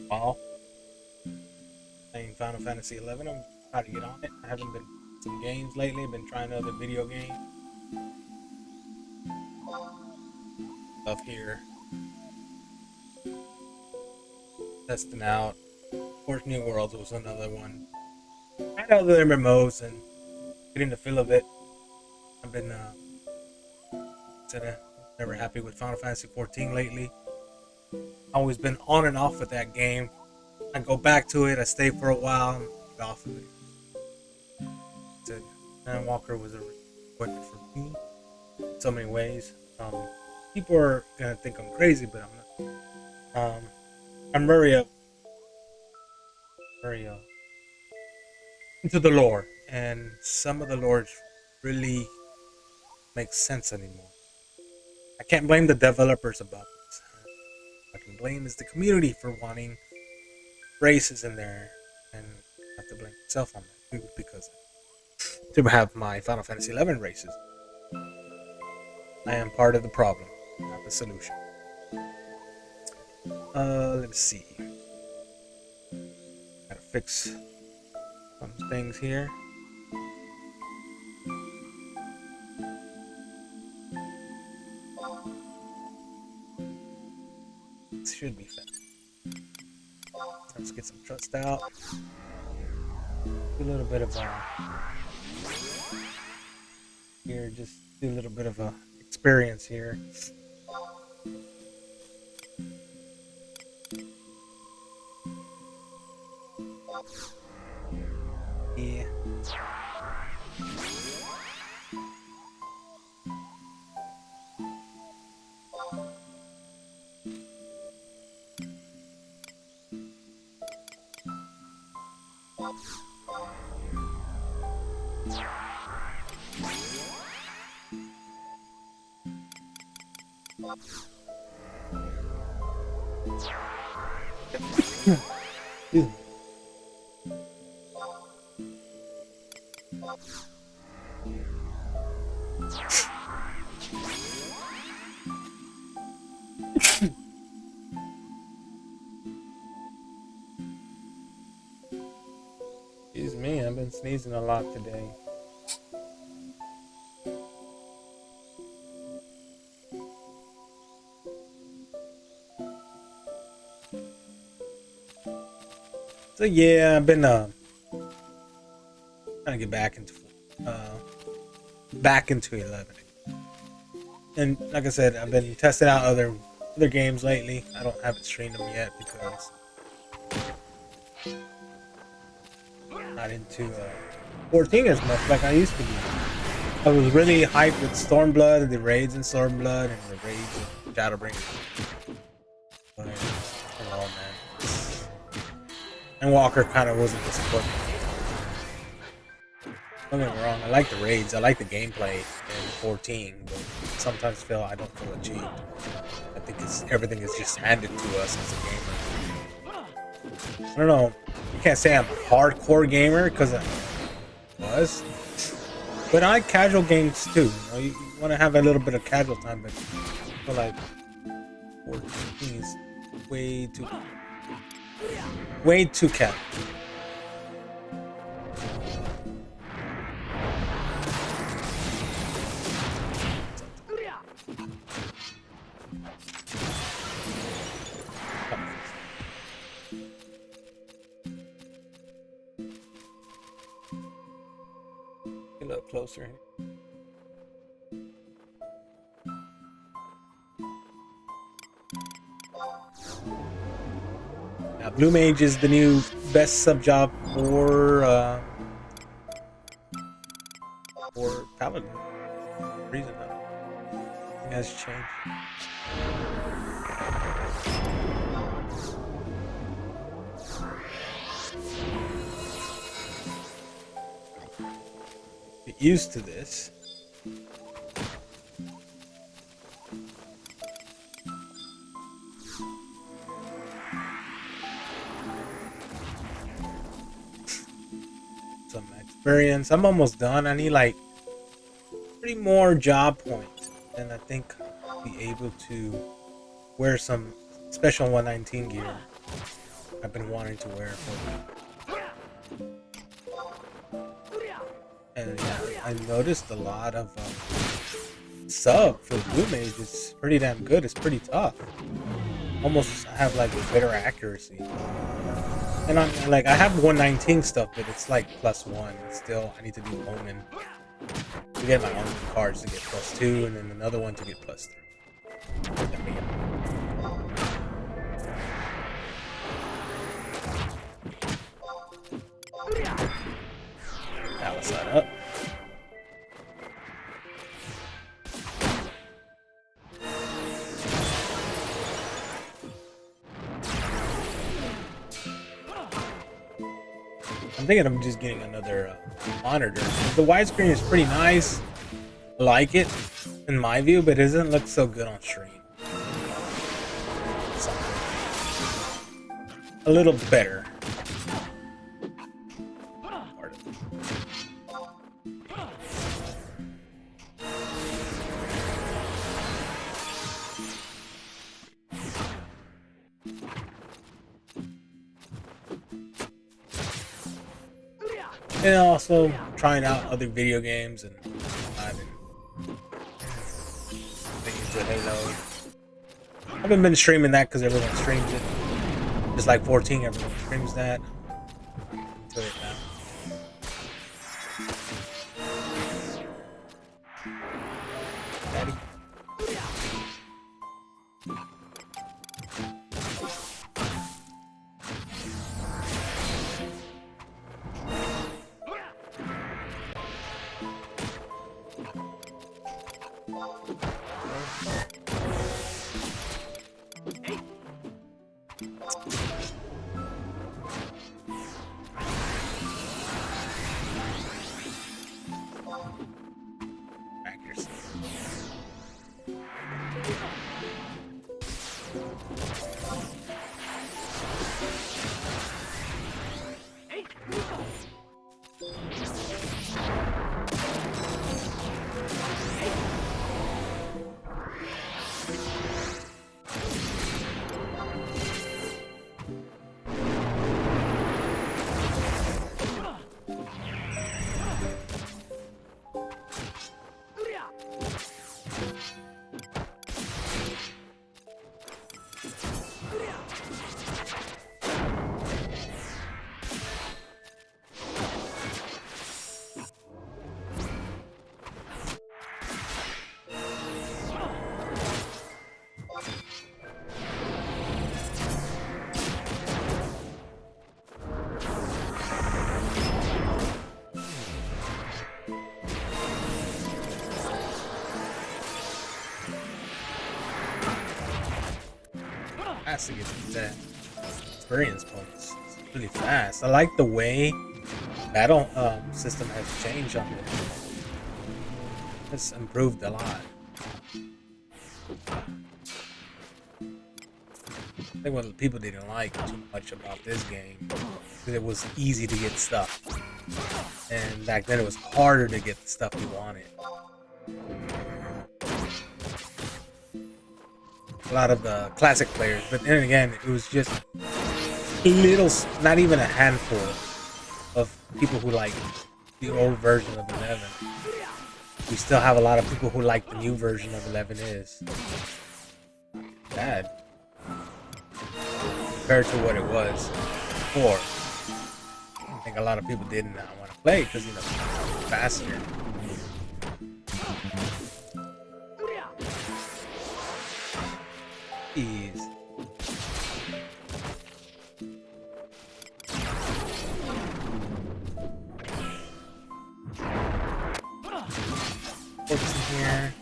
while playing Final Fantasy 11. I'm trying to get on it. I haven't been some games lately. I've been trying other video games stuff here, testing out. Of course, New Worlds was another one. I had other MMOs and getting the feel of it. I've been never happy with Final Fantasy 14 lately. Always been on and off with that game. I go back to it, I stay for a while, and get off of it. Man Walker was a disappointment for me in so many ways. People are gonna think I'm crazy, but I'm not. I'm very into the lore, and some of the lore really makes sense anymore. I can't blame the developers about this. What I can blame is the community for wanting races in there, and I have to blame myself on that too, because to have my Final Fantasy 11 races, I am part of the problem, not the solution. Let's see. Gotta fix some things here. This should be fast. Let's get some trust out. Do a little bit of here, just do a little bit of experience here. Yeah. Excuse me, I've been sneezing a lot today. So yeah, I've been trying to get back into 11. And like I said, I've been testing out other games lately. I don't haven't streamed them yet because I'm not into 14 as much like I used to be. I was really hyped with Stormblood and the raids in Stormblood and the raids in Shadowbringers. But oh man. And Walker kind of wasn't disappointing. Don't get me wrong, I like the raids, I like the gameplay in 14, but sometimes I don't feel achieved. I think everything is just handed to us as a gamer. I don't know, you can't say I'm a hardcore gamer, because I was. But I like casual games too, you want to have a little bit of casual time, but I feel like 14 is way too casual. Get a little closer here. Now, Blue Mage is the new best sub job for Paladin. Reason though, it has changed. Get used to this. Some experience. I'm almost done. I need like 3 more job points, and I think I'll be able to wear some special 119 gear. I've been wanting to wear for. And yeah, I noticed a lot of sub for Blue Mage. It's pretty damn good. It's pretty tough. Almost have like better accuracy. And I'm like, I have 119 stuff, but it's like +1. Still, I need to do Omen to get my Omen cards to get +2, and then another one to get +3. There we go. Balance that up. I'm thinking I'm just getting another monitor. The widescreen is pretty nice. I like it in my view, but it doesn't look so good on stream. So, a little better. And also trying out other video games, and I've been thinking to Halo. I haven't been streaming that because everyone streams it. Just like 14, everyone streams that. To it now. Daddy. Accuracy. Has to get that experience points. It's really fast. I like the way battle system has changed on it. It's improved a lot. I think what people didn't like too much about this game because it was easy to get stuff, and back then it was harder to get the stuff you wanted. A lot of the classic players, but then again, it was just little, not even a handful of people who like the old version of 11. We still have a lot of people who like the new version of 11 is bad compared to what it was before. I think a lot of people didn't want to play because, you know, it's faster. Jeez. Focus in here.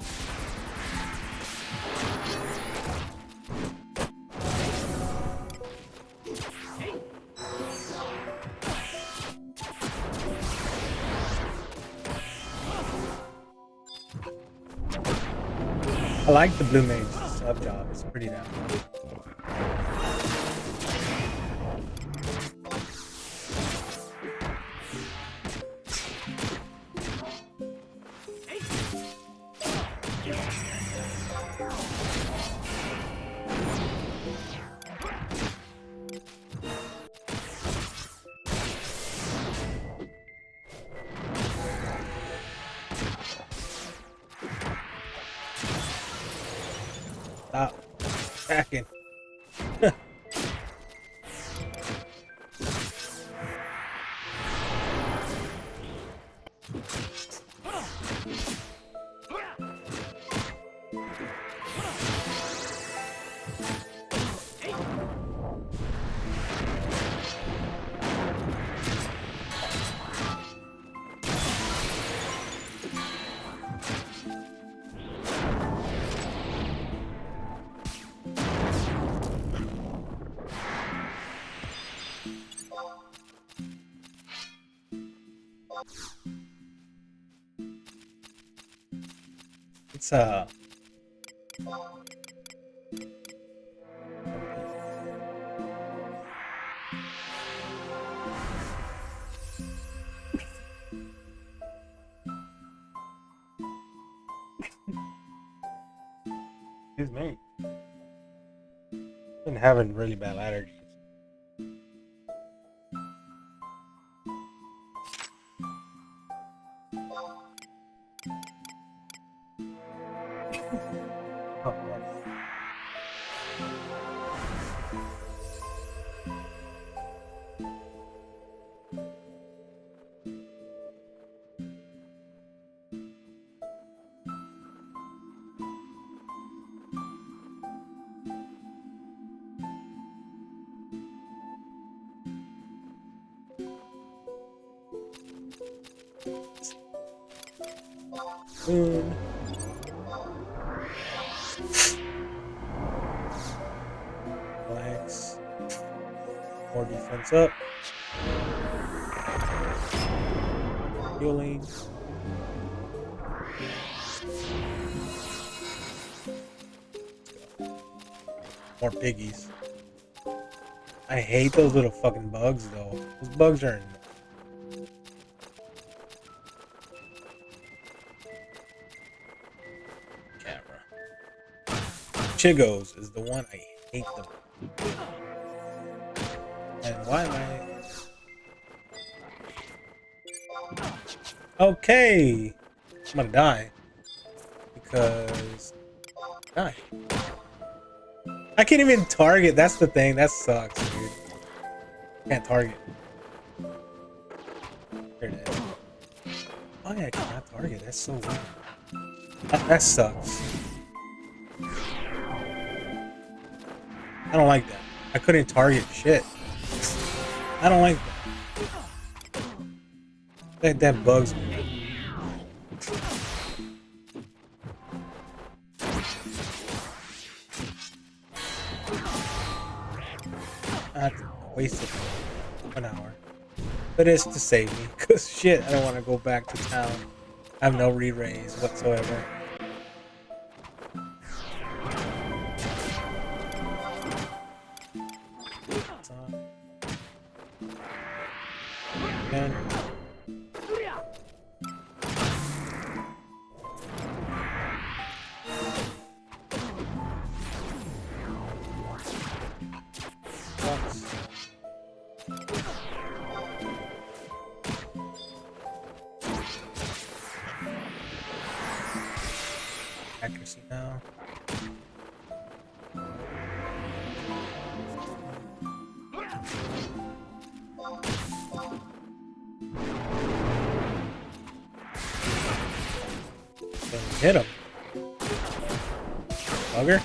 I like the Blue Mage sub job. It's pretty damn good. Stop attacking. It's excuse me. Been having really bad allergies. Oh, man. Soon. Relax. More defense up. Healing. More piggies. I hate those little fucking bugs though. Those bugs are camera. Chigos is the one I hate them. And why am I okay? I'm gonna die. Because die. I can't even target, that's the thing. That sucks, dude. Can't target. Here it is. Oh yeah, I cannot target. That's so weird. That sucks. I don't like that. I couldn't target shit. I don't like that. That bugs me. That's a waste of 1 hour. But it's to save me. Cause shit, I don't want to go back to town. I have no re-raise whatsoever. And accuracy now. Hit him. Bugger.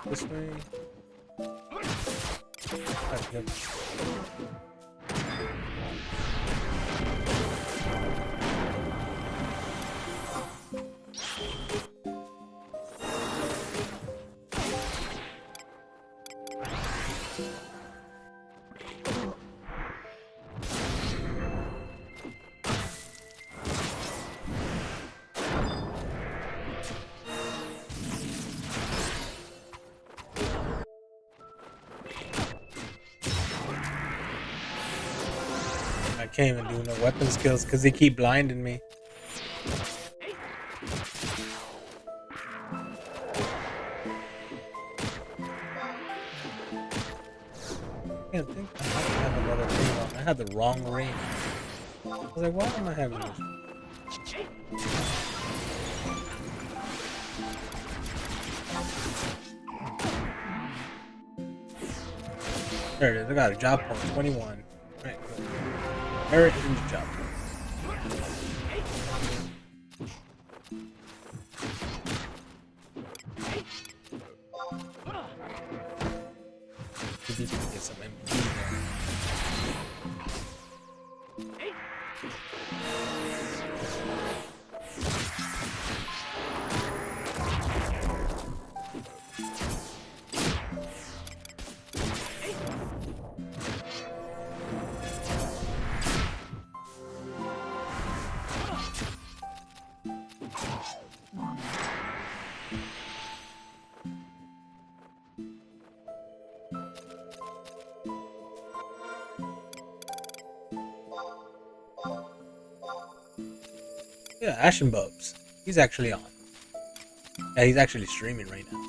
This way. That's good. I can't even do no weapon skills because they keep blinding me. I can't think I have another ring on. I had the wrong ring. I was like, why am I having this? There it is. I got a job point 21. Right, good. Merit in the job point. Get some MP there. Yeah, Ashenbubs. He's actually on. Yeah, he's actually streaming right now.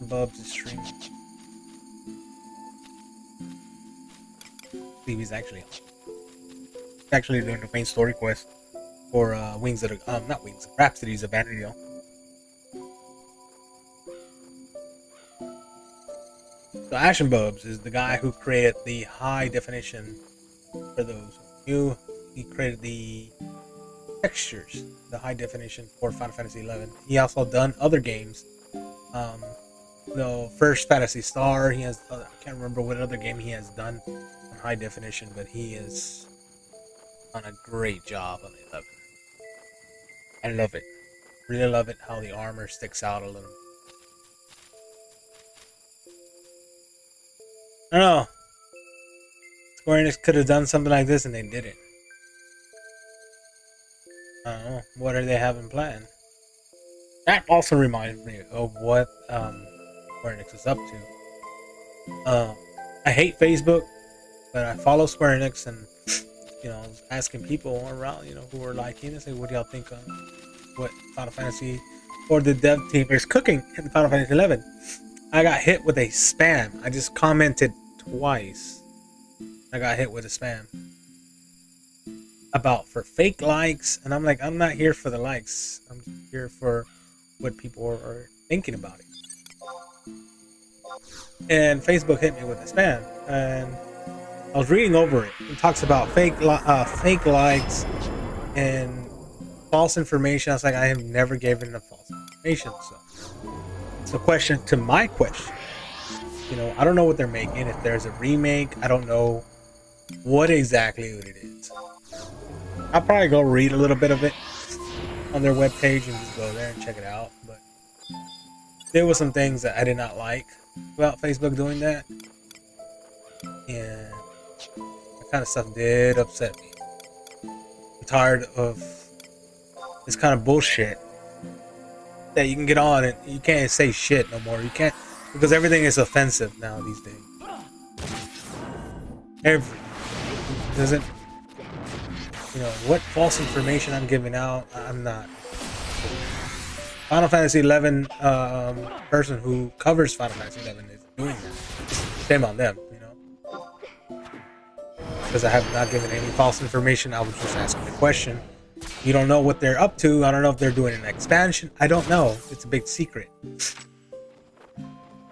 Bubs is streaming. See, he's actually on. He's actually doing the main story quest for Wings of the not Wings, Rhapsodies of Vana'diel. So Ashenbubs is the guy who created the high definition. For those who knew, he created the textures, the high definition for Final Fantasy 11. He also done other games. First Phantasy Star. He has I can't remember what other game he has done on high definition, but he is done a great job on 11. I love it. Really love it how the armor sticks out a little. I don't know. Square Enix could have done something like this and they didn't. I don't know. What are they having planned? That also reminds me of what Square Enix is up to. I hate Facebook, but I follow Square Enix and asking people around, who are liking it, say, what do y'all think of what Final Fantasy or the dev team is cooking in Final Fantasy 11? I got hit with a spam. I just commented twice. I got hit with a spam for fake likes, and I'm like, I'm not here for the likes. I'm here for what people are thinking about it. And Facebook hit me with a spam, and I was reading over it. It talks about fake likes and false information. I was like, I have never given the false information. So it's a question to my question. I don't know what they're making. If there's a remake, I don't know what exactly it is. I'll probably go read a little bit of it on their webpage and just go there and check it out. But there were some things that I did not like about Facebook doing that, and that kind of stuff did upset me. I'm tired of this kind of bullshit that you can get on and you can't say shit no more. You can't, because everything is offensive now these days. Everything. Doesn't, what false information I'm giving out, I'm not. Final Fantasy 11 person who covers Final Fantasy 11 is doing that. Shame on them, because I have not given any false information. I was just asking the question. You don't know what they're up to. I don't know if they're doing an expansion. I don't know. It's a big secret.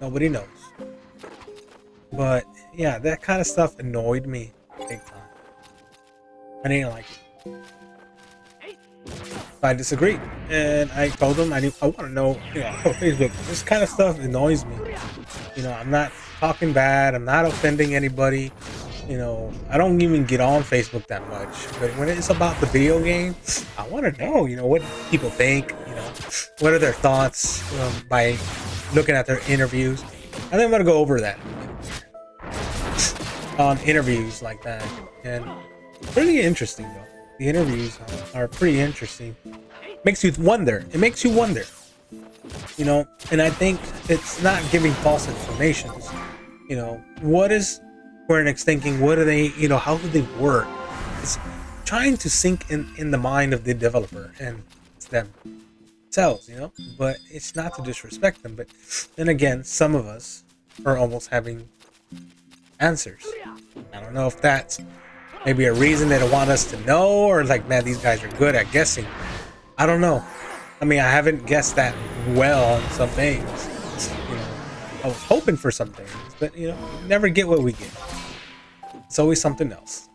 Nobody knows. But yeah, that kind of stuff annoyed me big time. I didn't like it. I disagreed, and I told them I want to know. Facebook. This kind of stuff annoys me. I'm not talking bad. I'm not offending anybody. I don't even get on Facebook that much. But when it's about the video game, I want to know. What people think. What are their thoughts by looking at their interviews. I think I'm gonna go over that on interviews like that, and pretty interesting though. The interviews are pretty interesting. Makes you wonder. It makes you wonder. And I think it's not giving false information. What is Square Enix thinking? What are they? How do they work? It's trying to sink in the mind of the developer, and it's themselves. But it's not to disrespect them. But then again, some of us are almost having answers. I don't know if that's maybe a reason they don't want us to know, or like, man, these guys are good at guessing. I don't know. I mean, I haven't guessed that well on some things. You know, I was hoping for some things, but you know, you never get what we get. It's always something else.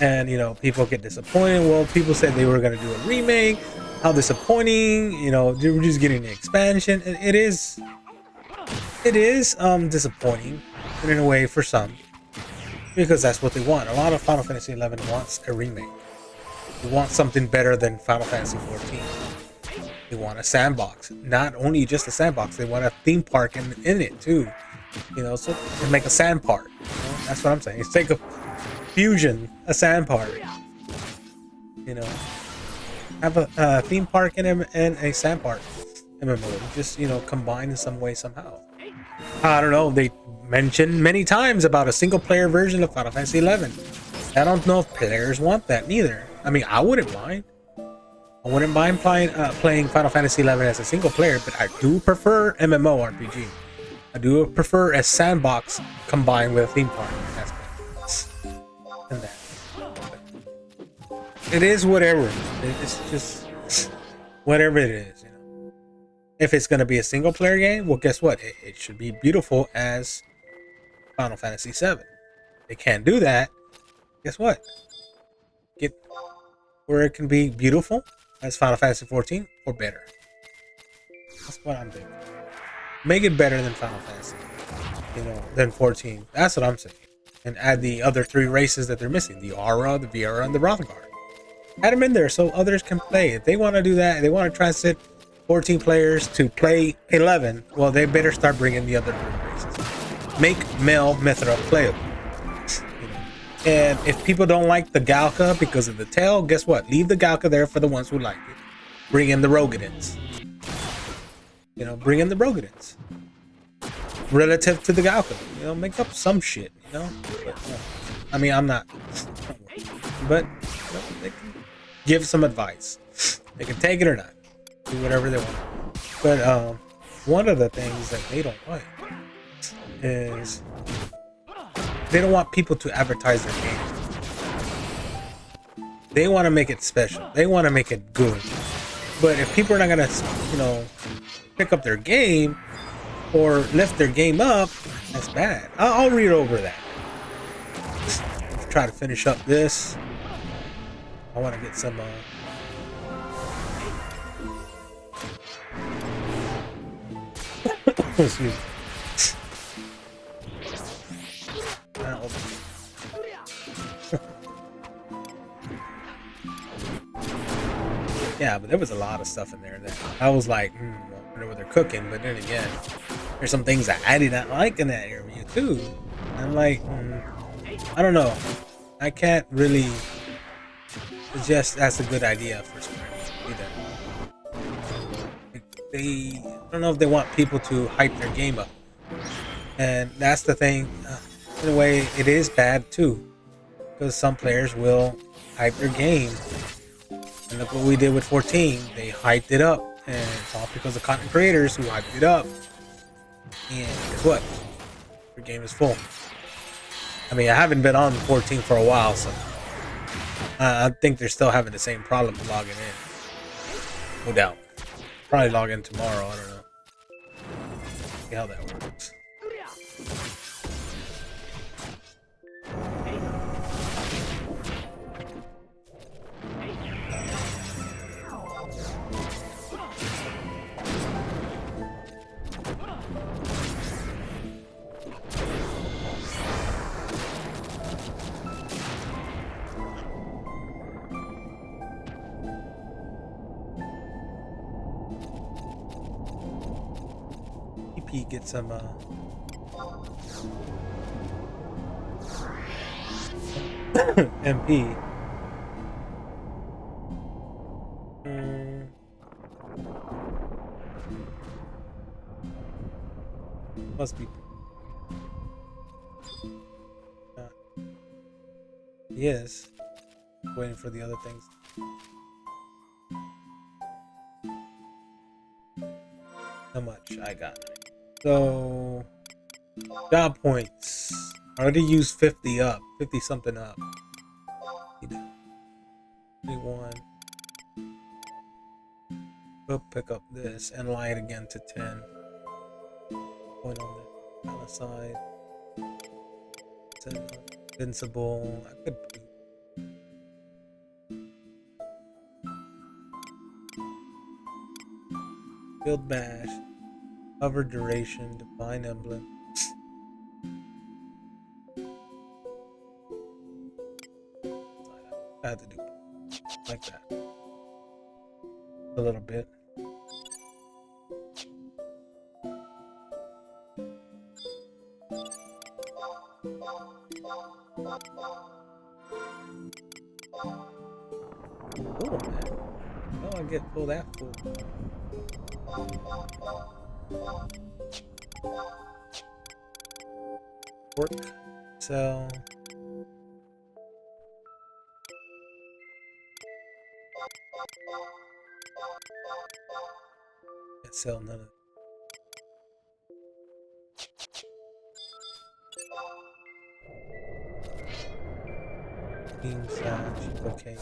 And you know, people get disappointed. Well, people said they were going to do a remake. How disappointing! You know, we're just getting the expansion. It is disappointing in a way for some, because that's what they want. A lot of Final Fantasy XI wants a remake. They want something better than Final Fantasy XIV. They want a sandbox. Not only just a sandbox, they want a theme park in it too. You know, so they make a sand park. You know? That's what I'm saying. It's take a fusion, a sand park. You know, have a theme park and a sand park MMO. Just, you know, combine in some way somehow. I don't know. They mentioned many times about a single player version of Final Fantasy XI. I don't know if players want that neither. I mean, I wouldn't mind. I wouldn't mind playing Final Fantasy XI as a single player, but I do prefer MMORPG. I do prefer a sandbox combined with a theme park aspect. And that. It is whatever. It's just whatever it is. You know, if it's gonna be a single player game, well, guess what? It should be beautiful as Final Fantasy VII. They can't do that. Guess what? Get where it can be beautiful as Final Fantasy XIV or better. That's what I'm thinking. Make it better than Final Fantasy, you know, than 14. That's what I'm saying. And add the other 3 races that they're missing: the Aura, the Viera, and the Rothgar. Add them in there so others can play. If they want to do that, they want to transit 14 players to play 11. Well, they better start bringing the other 3 races. Make Mel Mithra playable. And if people don't like the Galka because of the tail, guess what? Leave the Galka there for the ones who like it. Bring in the Rogadins. You know, bring in the Rogadins. Relative to the Galka. You know, make up some shit, you know? But, I mean, I'm not. But, you know, they can give some advice. They can take it or not. Do whatever they want. But, one of the things that they don't like is they don't want people to advertise their game. They want to make it special. They want to make it good. But if people are not gonna, you know, pick up their game or lift their game up, that's bad. I'll read over that. Let's try to finish up this. I want to get some. Excuse me. Yeah, but there was a lot of stuff in there that I was like, I wonder what they're cooking. But then again, there's some things that I did not like in that interview too. I'm like, I don't know. I can't really suggest that's a good idea for Square either. I don't know if they want people to hype their game up, and that's the thing. In a way, it is bad too, because some players will hype their game. And look what we did with 14. They hyped it up, and it's all because of content creators who hyped it up. And guess what? Your game is full. I mean, I haven't been on 14 for a while, so I think they're still having the same problem logging in. No doubt. Probably log in tomorrow. I don't know. See how that works. Get some MP. Must be. Yes. Waiting for the other things. How much I got? So, job points. I already used 50 up, 50 something up. 21. We'll pick up this and lie it again to 10. Point on the other side. Invincible. I could do. Field bash. Cover duration. Divine emblem. I had to do like that. A little bit. Oh man. Oh, I get pull that full. Work. Sell. Can't sell none of it. Team Sash. Okay.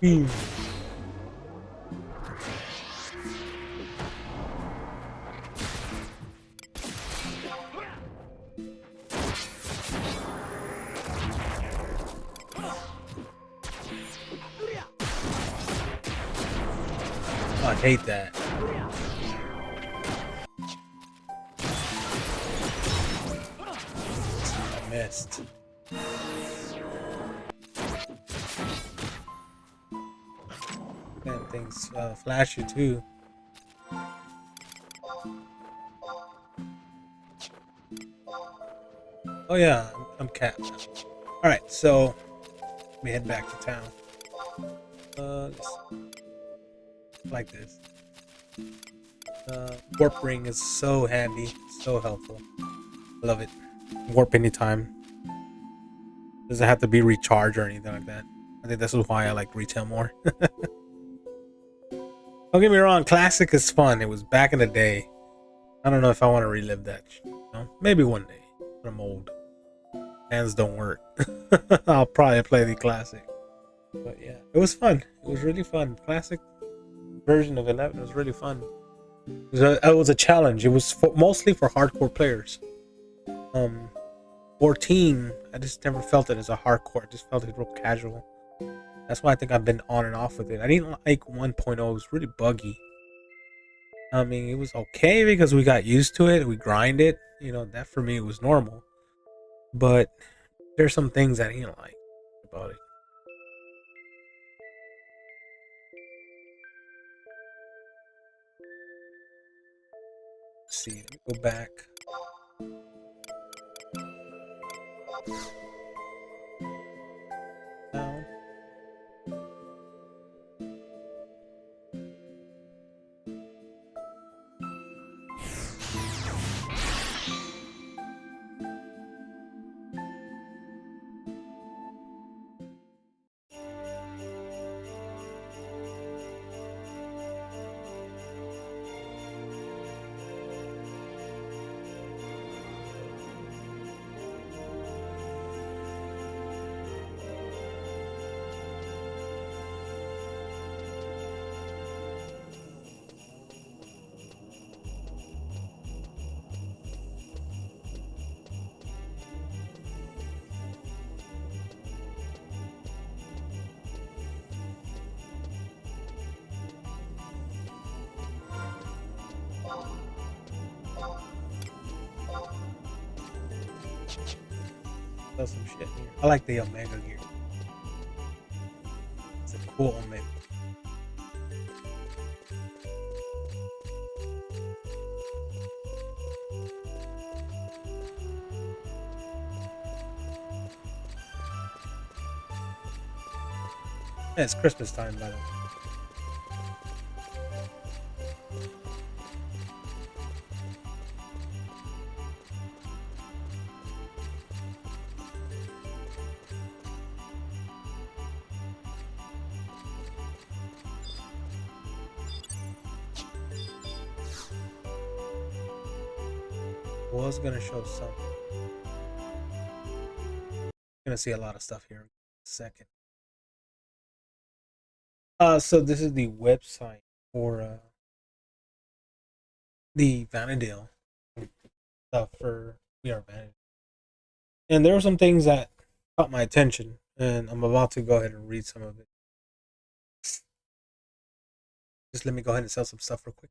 Oh, I hate that. I missed. And things flash you too. Oh yeah, I'm capped now. Alright, so let me head back to town. Like this. Warp ring is so handy, so helpful. Love it. Warp anytime. Doesn't have to be recharged or anything like that. I think this is why I like retail more. Don't get me wrong, classic is fun. It was back in the day. I don't know if I want to relive that. You know? Maybe one day. When I'm old. Hands don't work. I'll probably play the classic. But yeah, it was fun. It was really fun. Classic version of 11 was really fun. It was a challenge. It was mostly for hardcore players. 14, I just never felt it as a hardcore. I just felt it real casual. That's why I think I've been on and off with it. I didn't like 1.0. It was really buggy. I mean, it was okay because we got used to it. We grind it. You know, that for me was normal. But there's some things I didn't like about it. Let's see, let me go back. Down. Does some shit here. I like the Omega gear. It's a cool Omega. Yeah, it's Christmas time, by the way. Was gonna show some. Gonna see a lot of stuff here in a second. So this is the website for the Vana'diel stuff for We Are Vana'diel. And there were some things that caught my attention, and I'm about to go ahead and read some of it. Just let me go ahead and sell some stuff real quick.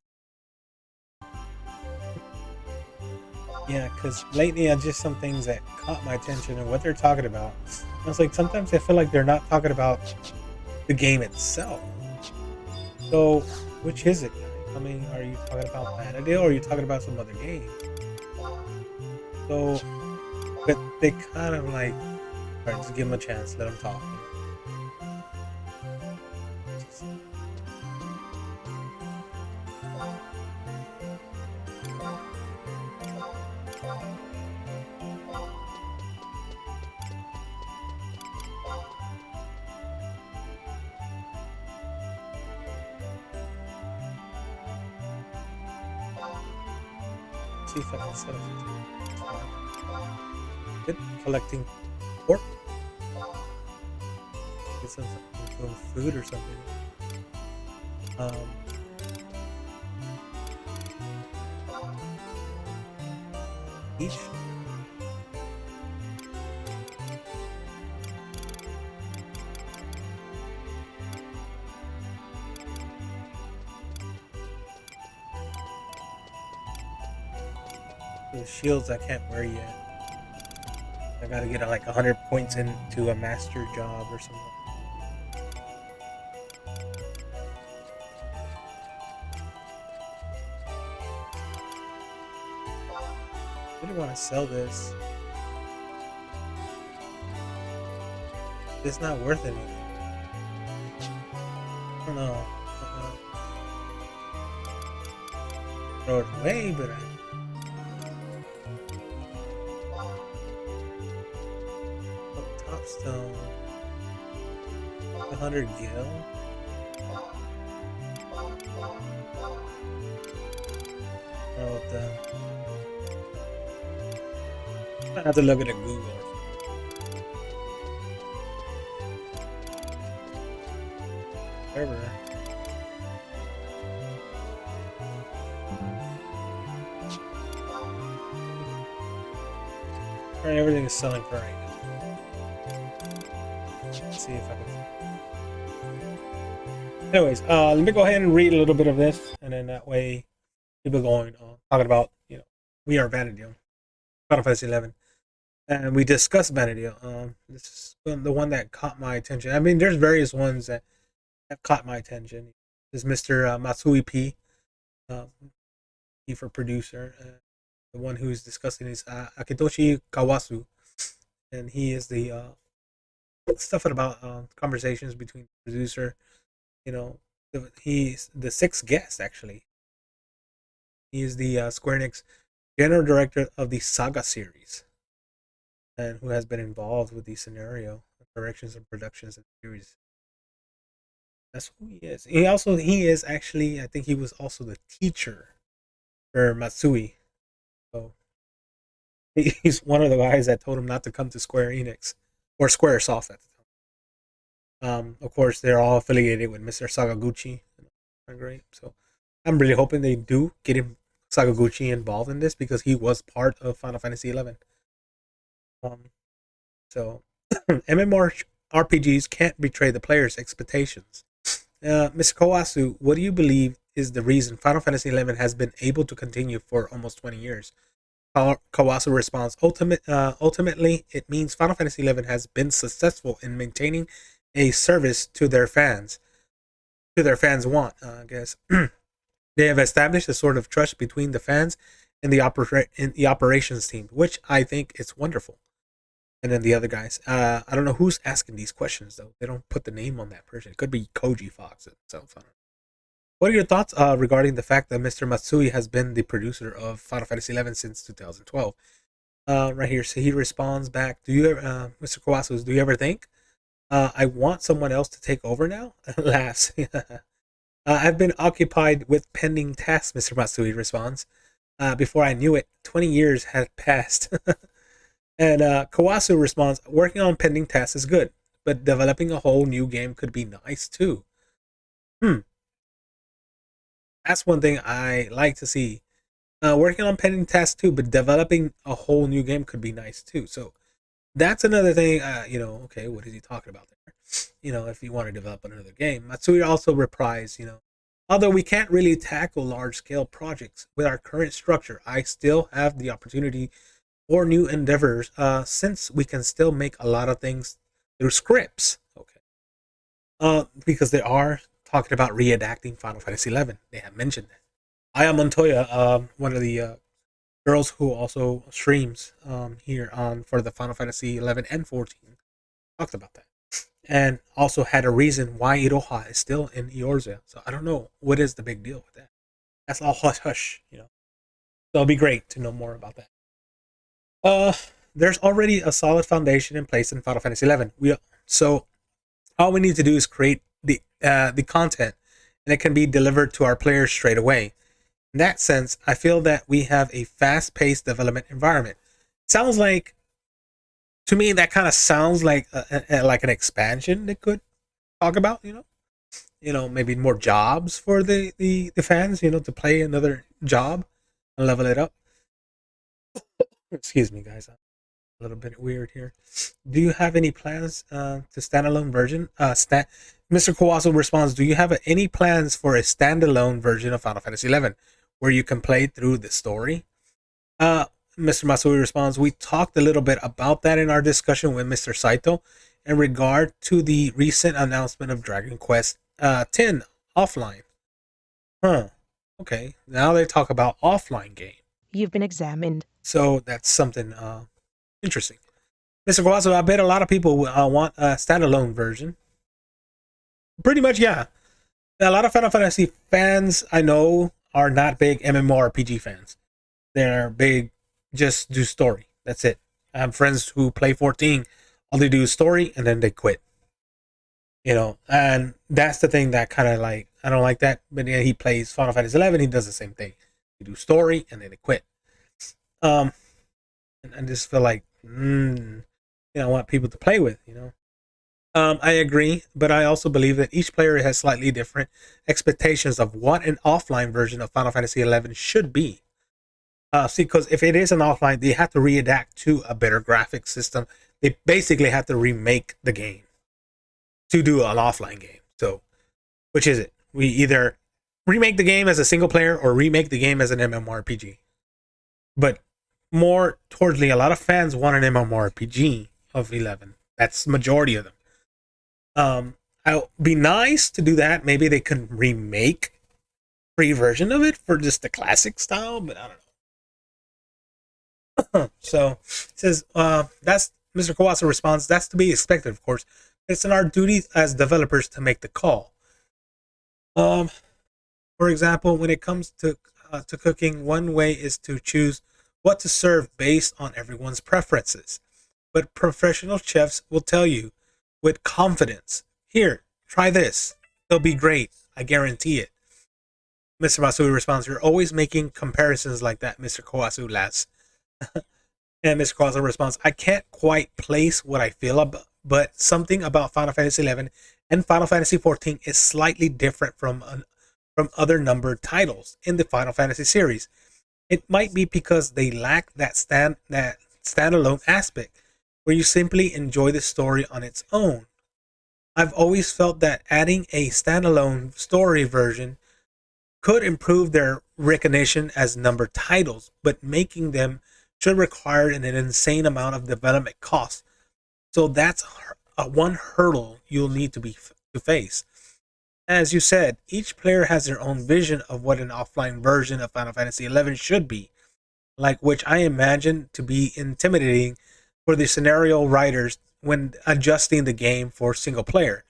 Yeah, because lately I just some things that caught my attention and what they're talking about. I was like, sometimes I feel like they're not talking about the game itself. So, which is it? I mean, are you talking about Vana'diel or are you talking about some other game? So, but they kind of like, all right, just give them a chance, let them talk. See if I can set up good collecting pork. Get some food or something. Each. The shields I can't wear yet. I gotta get like 100 points into a master job or something. I really want to sell this. It's not worth anything. I don't know. Throw it away, but Topstone. 100 gil. Oh, what the? I have to look at it Google. Whatever. Alright, everything is selling for right now. Let's see if I can. Anyways, let me go ahead and read a little bit of this, and then that way people going talking about We Are Vana'diel, Final Fantasy 11. And we discussed Vana'diel. This is the one that caught my attention. I mean, there's various ones that have caught my attention. This is Mr. Matsui P. P for producer. The one who's discussing is Akitoshi Kawasu. And he is the stuff about conversations between the producer. He's the sixth guest, actually. He is the Square Enix general director of the Saga series, and who has been involved with the scenario, directions, and productions of the series. That's who he is. He is actually, I think he was also the teacher for Matsui. So he's one of the guys that told him not to come to Square Enix or Squaresoft at the time. Of course, they're all affiliated with Mr. Sakaguchi. Great. So I'm really hoping they do get him Sakaguchi involved in this because he was part of Final Fantasy 11. So MMORPGs can't betray the player's expectations. Mr. Kawasu, what do you believe is the reason Final Fantasy 11 has been able to continue for almost 20 years? Kawasu responds, ultimately, it means Final Fantasy 11 has been successful in maintaining a service to their fans. To their fans' want, I guess. They have established a sort of trust between the fans and the operations team, which I think is wonderful. And then the other guys. I don't know who's asking these questions though. They don't put the name on that person. It could be Koji Fox itself. What are your thoughts regarding the fact that Mr. Matsui has been the producer of Final Fantasy XI since 2012? Right here, so he responds back. Do you, Mr. Kawasu, do you ever think I want someone else to take over now? Laughs. I've been occupied with pending tasks, Mr. Matsui responds. Before I knew it, 20 years had passed. And Kawasu responds, working on pending tasks is good, but developing a whole new game could be nice too. Hmm. That's one thing I like to see. Working on pending tasks too, but developing a whole new game could be nice too. So that's another thing. Okay, what is he talking about there? If you want to develop another game, Matsui also reprised, although we can't really tackle large scale projects with our current structure, I still have the opportunity for new endeavors, since we can still make a lot of things through scripts. Okay. Because they are talking about readapting Final Fantasy XI. They have mentioned that. Aya Montoya, one of the girls who also streams here on for the Final Fantasy 11 and 14, talked about that, and also had a reason why Iroha is still in Eorzea. So I don't know what is the big deal with that. That's all hush hush. So it'll be great to know more about that. There's already a solid foundation in place in Final Fantasy 11. So all we need to do is create the content, and it can be delivered to our players straight away. In that sense, I feel that we have a fast-paced development environment. Sounds like, to me, that kind of sounds like like an expansion they could talk about. Maybe more jobs for the fans. To play another job and level it up. Excuse me, guys. I'm a little bit weird here. Do you have any plans to standalone version? Mr. Kawasu responds, do you have any plans for a standalone version of Final Fantasy XI where you can play through the story? Mr. Matsui responds, we talked a little bit about that in our discussion with Mr. Saito in regard to the recent announcement of Dragon Quest X offline. Okay, now they talk about offline game. You've been examined. So that's something interesting. Mr. Kawasu, I bet a lot of people want a standalone version. Pretty much, yeah. A lot of Final Fantasy fans I know are not big MMORPG fans. They're big, just do story. That's it. I have friends who play 14. All they do is story, and then they quit. And that's the thing that kind of like, I don't like that. But yeah, he plays Final Fantasy 11. He does the same thing. He do story, and then they quit. And I just feel like, I want people to play with. I agree, but I also believe that each player has slightly different expectations of what an offline version of Final Fantasy XI should be. Because if it is an offline, they have to readapt to a better graphics system. They basically have to remake the game to do an offline game. So, which is it? We either remake the game as a single player or remake the game as an MMORPG. But more towardly, a lot of fans want an MMORPG of 11. That's the majority of them. It'll be nice to do that. Maybe they can remake free version of it for just the classic style, but I don't know. So it says that's Mr. Kawasu responds, that's to be expected, of course. It's in our duty as developers to make the call. For example, when it comes to cooking, one way is to choose what to serve based on everyone's preferences. But professional chefs will tell you with confidence, here, try this. It'll be great. I guarantee it. Mr. Matsui responds, you're always making comparisons like that, Mr. Kawasu laughs. And Mr. Kawasu responds, I can't quite place what I feel about, but something about Final Fantasy XI and Final Fantasy XIV is slightly different from other numbered titles in the Final Fantasy series. It might be because they lack that standalone aspect where you simply enjoy the story on its own. I've always felt that adding a standalone story version could improve their recognition as numbered titles, but making them should require an insane amount of development costs. So that's one hurdle you'll need to face. As you said, each player has their own vision of what an offline version of Final Fantasy XI should be, like which I imagine to be intimidating for the scenario writers when adjusting the game for single player.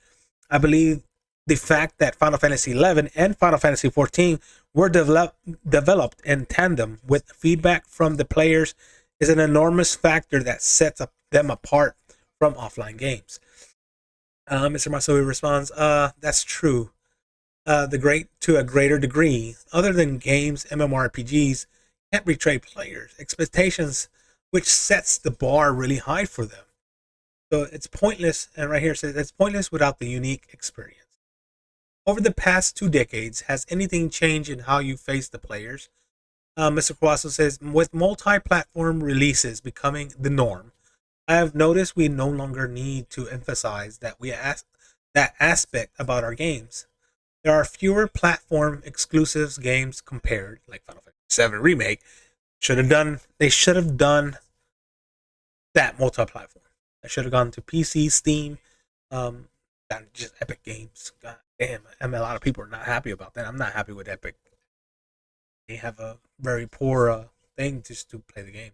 I believe the fact that Final Fantasy XI and Final Fantasy XIV were developed in tandem with feedback from the players is an enormous factor that sets them apart from offline games. Mr. Masawi responds, that's true. To a greater degree, other than games, MMORPGs can't betray players' expectations, which sets the bar really high for them. So it's pointless, and right here it says it's pointless without the unique experience. Over the past 2 decades, has anything changed in how you face the players? Mr. Kawaso says, with multi-platform releases becoming the norm, I have noticed we no longer need to emphasize that aspect about our games. There are fewer platform exclusives games compared, like Final Fantasy VII Remake. They should have done that multi-platform. I should have gone to PC, Steam, just Epic Games. God damn, I mean, a lot of people are not happy about that. I'm not happy with Epic. They have a very poor thing just to play the game.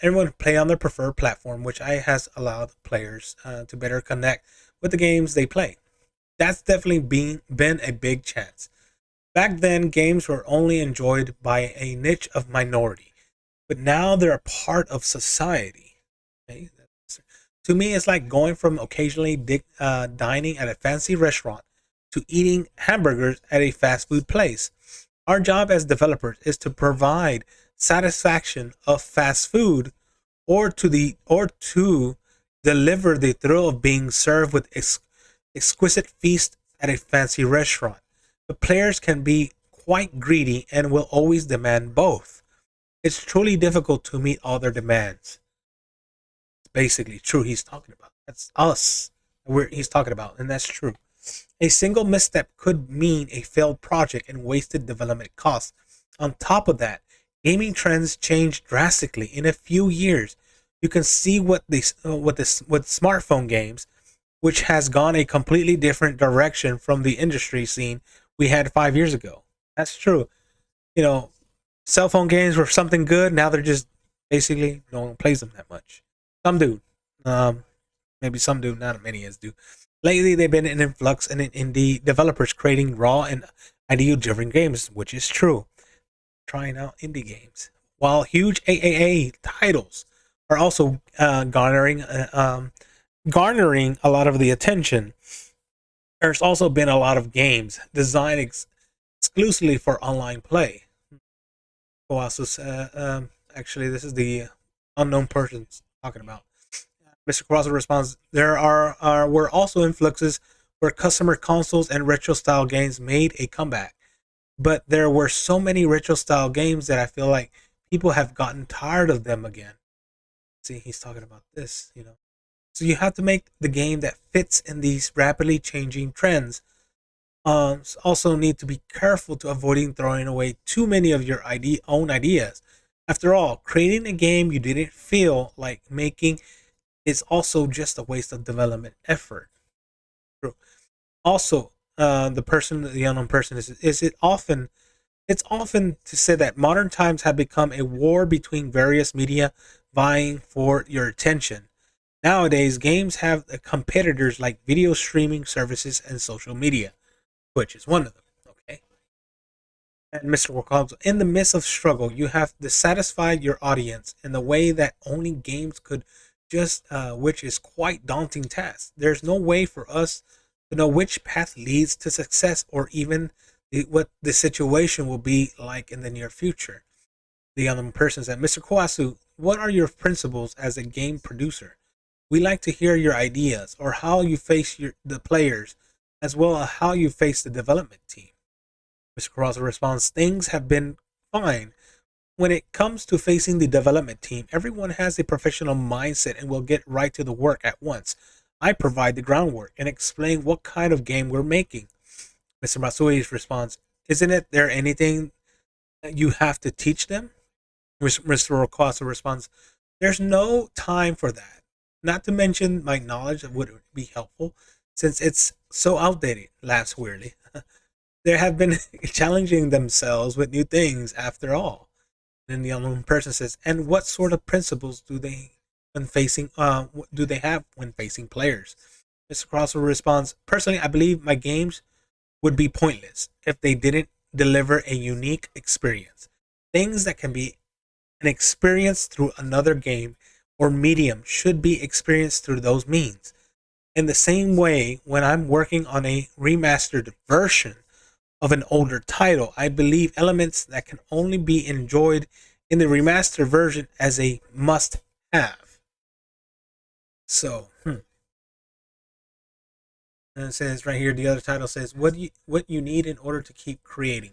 Everyone play on their preferred platform, which has allowed players to better connect with the games they play. That's definitely been a big chance. Back then, games were only enjoyed by a niche of minority, but now they're a part of society. Okay? To me, it's like going from occasionally dining at a fancy restaurant to eating hamburgers at a fast food place. Our job as developers is to provide satisfaction of fast food, or to deliver the thrill of being served with exquisite feast at a fancy restaurant. The players can be quite greedy and will always demand both. It's truly difficult to meet all their demands. It's basically true. He's talking about that's us. He's talking about, and that's true. A single misstep could mean a failed project and wasted development costs. On top of that, gaming trends change drastically in a few years. You can see with smartphone games, which has gone a completely different direction from the industry scene we had 5 years ago. That's true. You know, cell phone games were something good. Now they're just basically no one plays them that much. Some do. Maybe some do. Not many as do. Lately, they've been an influx in indie developers creating raw and idea-driven games, which is true. Trying out indie games, while huge AAA titles are also garnering a lot of the attention. There's also been a lot of games designed exclusively for online play. Actually, this is the unknown person talking about. Mr. Caruso responds, were also influxes where customer consoles and retro style games made a comeback. But there were so many retro style games that I feel like people have gotten tired of them again. See, he's talking about this, you know. So you have to make the game that fits in these rapidly changing trends. Also need to be careful to avoiding throwing away too many of your own ideas. After all, creating a game you didn't feel like making is also just a waste of development effort. True. Also, the unknown person it's often to say that modern times have become a war between various media vying for your attention. Nowadays, games have competitors like video streaming services and social media, which is one of them. Okay. And Mr. Wakabs, in the midst of struggle, you have to satisfy your audience in the way that only games could, which is quite daunting task. There's no way for us to know which path leads to success, or even what the situation will be like in the near future. The unknown person said, Mr. Kawasu, what are your principles as a game producer? We like to hear your ideas, or how you face the players, as well as how you face the development team. Mr. Kawasu responds, things have been fine. When it comes to facing the development team, everyone has a professional mindset and will get right to the work at once. I provide the groundwork and explain what kind of game we're making. Mr. Masui's response, isn't it there anything that you have to teach them? Mr. Okawasu responds, there's no time for that. Not to mention my knowledge would be helpful since it's so outdated, laughs weirdly. They have been challenging themselves with new things after all. Then the unknown person says, and what sort of principles do they when facing do they have when facing players? Mr. Crosser responds, personally, I believe my games would be pointless if they didn't deliver a unique experience. Things that can be an experience through another game or medium should be experienced through those means. In the same way, when I'm working on a remastered version of an older title, I believe elements that can only be enjoyed in the remastered version as a must have. So, and it says right here, the other title says, what you need in order to keep creating.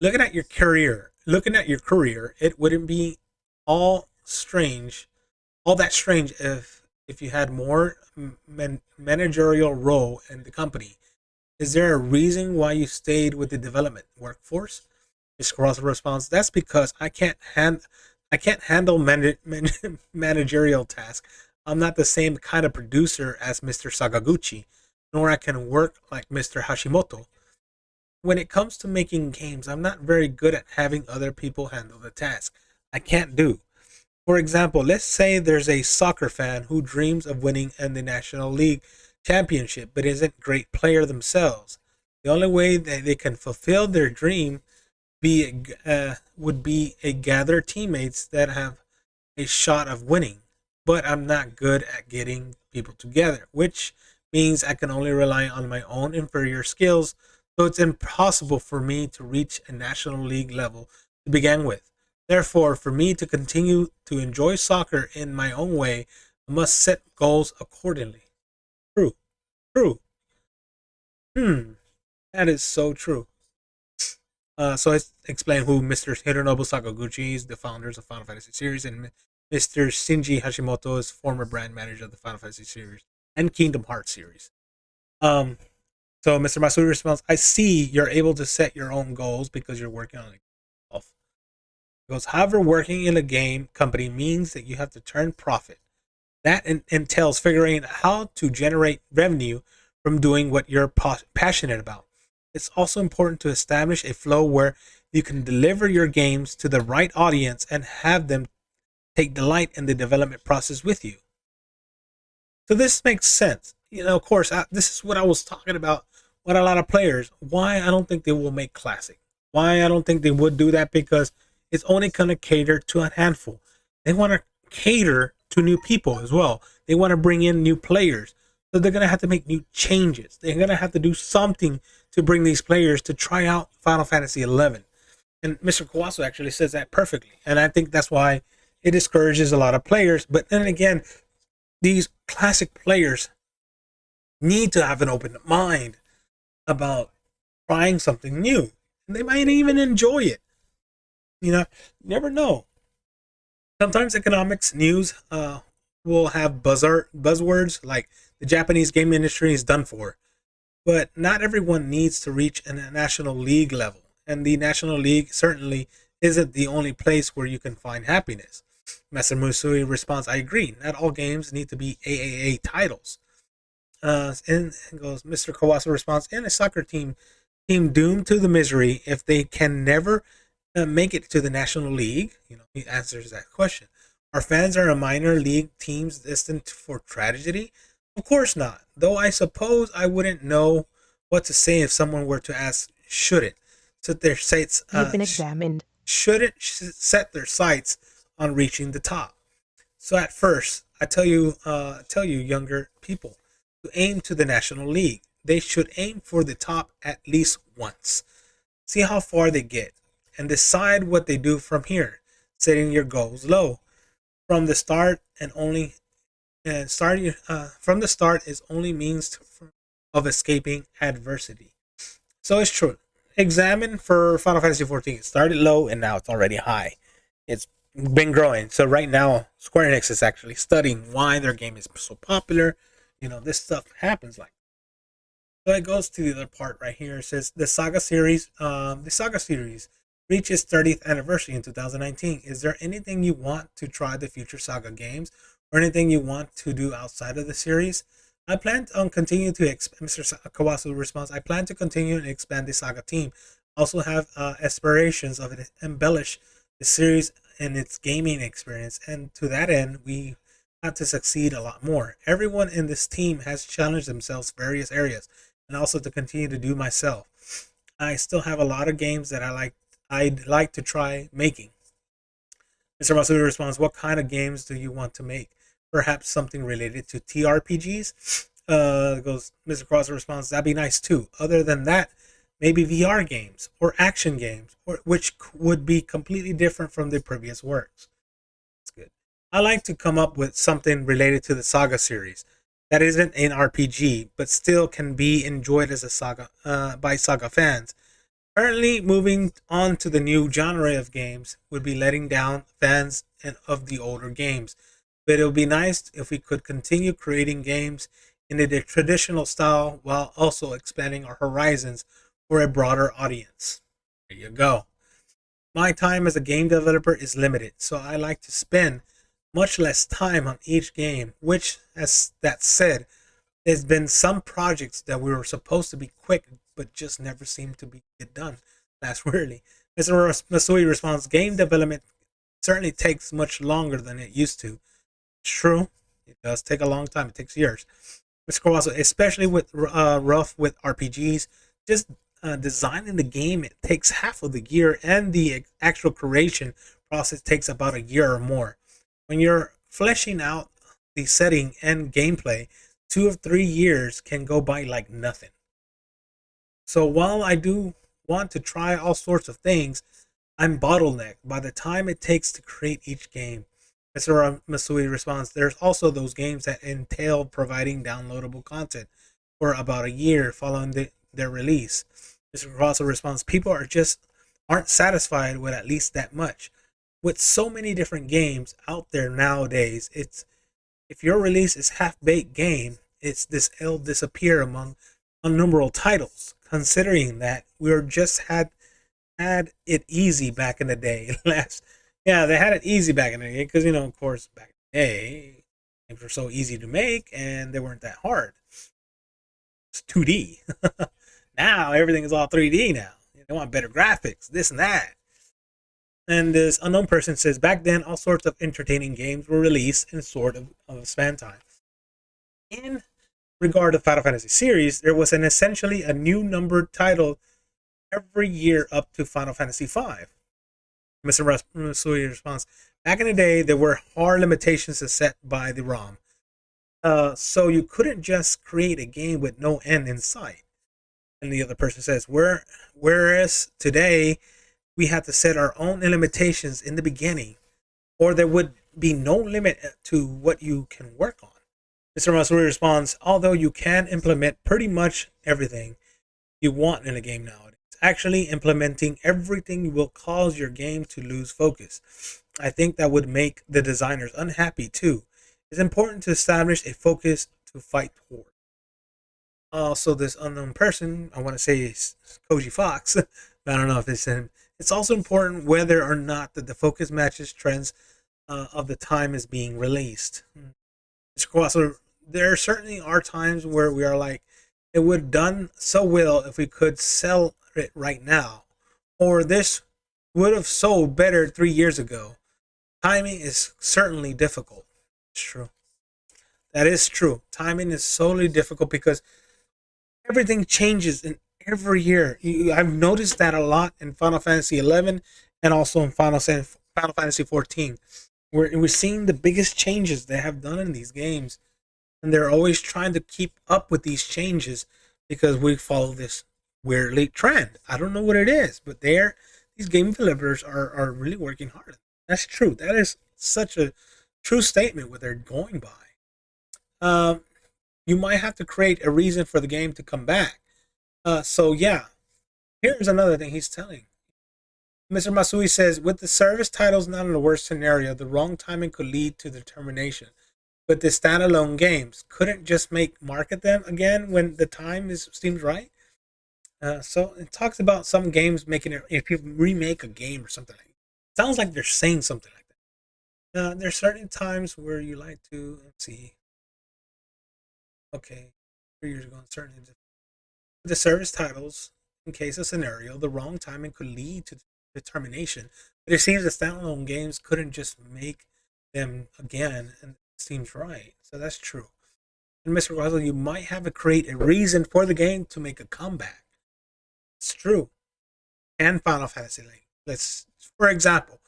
Looking at your career, it wouldn't be all that strange if you had more managerial role in the company. Is there a reason why you stayed with the development workforce? Mr. Cross responds, that's because I can't handle managerial tasks. I'm not the same kind of producer as Mr. Sakaguchi, nor I can work like Mr. Hashimoto. When it comes to making games, I'm not very good at having other people handle the task. I can't do. For example, let's say there's a soccer fan who dreams of winning in the National League championship but isn't a great player themselves. The only way that they can fulfill their dream would be a gather teammates that have a shot of winning. But I'm not good at getting people together, which means I can only rely on my own inferior skills, so it's impossible for me to reach a National League level to begin with. Therefore, for me to continue to enjoy soccer in my own way, I must set goals accordingly. True. True. That is so true. So I explain who Mr. Hironobu Sakaguchi is, the founders of Final Fantasy series, and Mr. Shinji Hashimoto is former brand manager of the Final Fantasy series and Kingdom Hearts series. Um, so Mr. Masuri responds, I see you're able to set your own goals because you're working on it yourself. He goes, however, working in a game company means that you have to turn profit. That entails figuring out how to generate revenue from doing what you're passionate about. It's also important to establish a flow where you can deliver your games to the right audience and have them take delight in the development process with you. So this makes sense. Of course, this is what I was talking about with a lot of players. Why I don't think they will make Classic. Why I don't think they would do that, because it's only going to cater to a handful. They want to cater to new people as well. They want to bring in new players. So they're going to have to make new changes. They're going to have to do something to bring these players to try out Final Fantasy 11. And Mr. Kawasu actually says that perfectly. And I think that's why it discourages a lot of players. But then again, these classic players need to have an open mind about trying something new. And they might even enjoy it. You never know. Sometimes economics news will have buzzwords like the Japanese game industry is done for. But not everyone needs to reach a national league level. And the National League certainly isn't the only place where you can find happiness. Master Musui responds, I agree. Not all games need to be AAA titles. And goes, Mr. Kawasu responds, in a soccer team doomed to the misery if they can never make it to the National League. He answers that question. Our fans are a minor league teams destined for tragedy? Of course not. Though I suppose I wouldn't know what to say if someone were to ask, should it? Set their sights. You've been examined. Should it set their sights on reaching the top? So at first, I tell you younger people to aim to the National League. They should aim for the top at least once. See how far they get, and decide what they do from here. Setting your goals low from the start from the start is only means of escaping adversity. So it's true. Examine for Final Fantasy 14. It started low and now it's already high. It's been growing. So right now, Square Enix is actually studying why their game is so popular. This stuff happens like. So it goes to the other part right here. It says the Saga series reached its 30th anniversary in 2019. Is there anything you want to try the future Saga games, or anything you want to do outside of the series? I plan on continue to Mr. Kawasu responds, I plan to continue and expand the Saga team. Also have aspirations of it embellish the series in its gaming experience, and to that end, we have to succeed a lot more. Everyone in this team has challenged themselves various areas, and also to continue to do myself. I still have a lot of games that I'd like to try making. Mr. Masuda responds, what kind of games do you want to make? Perhaps something related to TRPGs? Goes Mr. Crosser responds, that'd be nice too. Other than that, maybe VR games or action games, or which would be completely different from the previous works. That's good. I like to come up with something related to the Saga series that isn't an RPG, but still can be enjoyed as a saga by Saga fans. Currently, moving on to the new genre of games would be letting down fans of the older games, but it would be nice if we could continue creating games in the traditional style while also expanding our horizons for a broader audience. There you go. My time as a game developer is limited, so I like to spend much less time on each game, which, as that said, there's been some projects that we were supposed to be quick, but just never seem to be get done. That's really. Mr. Masui responds, game development certainly takes much longer than it used to. It's true. It does take a long time. It takes years. Mr. Kawaso, especially with rough with RPGs, just designing the game, it takes half of the year, and the actual creation process takes about a year or more. When you're fleshing out the setting and gameplay, 2 of 3 years can go by like nothing. So while I do want to try all sorts of things, I'm bottlenecked by the time it takes to create each game. Mr. Masui responds, there's also those games that entail providing downloadable content for about a year following their release. Mr. also responds, people aren't satisfied with at least that much. With so many different games out there nowadays, it's if your release is half-baked game, it'll disappear among innumerable titles. Considering that we were just had it easy back in the day. Yeah, they had it easy back in the day because of course, back in the day, games were so easy to make and they weren't that hard. It's 2D. Now everything is all 3D now. They want better graphics, this and that. And this unknown person says, back then, all sorts of entertaining games were released in sort of a span time. In regard to Final Fantasy series, there was essentially a new numbered title every year up to Final Fantasy V. Mr. Rasui responds, back in the day, there were hard limitations set by the ROM. So you couldn't just create a game with no end in sight. And the other person says, whereas today, we had to set our own limitations in the beginning, or there would be no limit to what you can work on. Mr. Masuri responds, although you can implement pretty much everything you want in a game nowadays, actually implementing everything will cause your game to lose focus. I think that would make the designers unhappy too. It's important to establish a focus to fight toward. Also, this unknown person, I want to say is Koji Fox, but I don't know if it's him. It's also important whether or not that the focus matches trends of the time is being released. So there certainly are times where we are like, it would have done so well if we could sell it right now, or this would have sold better 3 years ago. Timing is certainly difficult. It's true. That is true. Timing is solely difficult because everything changes in every year. I've noticed that a lot in Final Fantasy 11 and also in Final Fantasy 14. We're seeing the biggest changes they have done in these games, and they're always trying to keep up with these changes because we follow this weirdly trend. I don't know what it is, but these game developers are really working hard. That's true. That is such a true statement what they're going by. You might have to create a reason for the game to come back. So yeah, here's another thing he's telling. Mr. Masui says, with the service titles not in the worst scenario, the wrong timing could lead to the termination. But the standalone games couldn't just market them again when the time seems right. So it talks about some games making it, if you remake a game or something like that. Sounds like they're saying something like that. There's certain times where you like to, let's see. Okay, 3 years ago, certainly the service titles, in case of scenario, the wrong timing could lead to determination. But it seems the standalone games couldn't just make them again, and it seems right. So that's true. And Mr. Russell, you might have to create a reason for the game to make a comeback. It's true. And Final Fantasy, for example,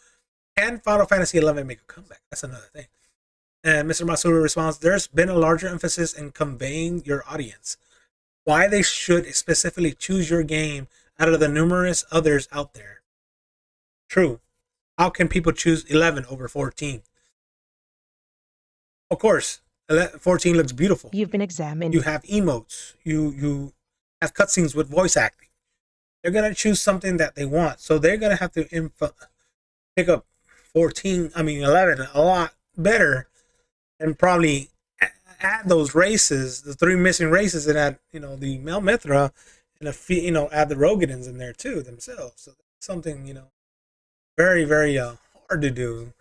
can Final Fantasy 11 make a comeback? That's another thing. And Mr. Masuru responds, there's been a larger emphasis in conveying your audience. Why they should specifically choose your game out of the numerous others out there. True. How can people choose 11 over 14? Of course, 14 looks beautiful. You've been examined. You have emotes. You have cutscenes with voice acting. They're going to choose something that they want. So they're going to have to pick up 11 a lot better, and probably add those races, the 3 missing races, and add, the Mel Mithra, and add the Rogadins in there too themselves. So that's something, very, very hard to do.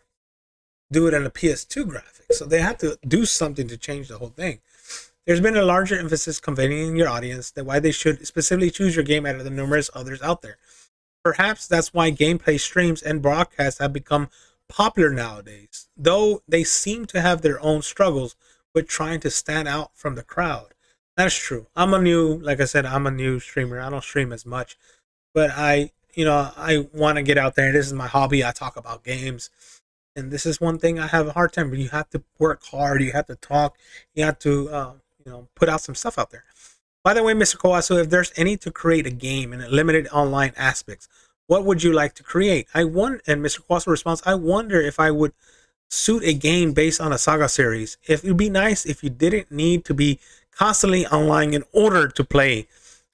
Do it in a PS2 graphics. So they have to do something to change the whole thing. There's been a larger emphasis conveying your audience that why they should specifically choose your game out of the numerous others out there. Perhaps that's why gameplay streams and broadcasts have become popular nowadays, though they seem to have their own struggles with trying to stand out from the crowd. That's true. Like I said, I'm a new streamer. I don't stream as much, but I want to get out there. This is my hobby. I talk about games, and this is one thing I have a hard time. But you have to work hard. You have to talk. You have to, put out some stuff out there. By the way, Mr. Kawasu, if there's any to create a game in limited online aspects, what would you like to create? And Mr. Kawasu responds, I wonder if I would suit a game based on a saga series. If it'd be nice if you didn't need to be constantly online in order to play,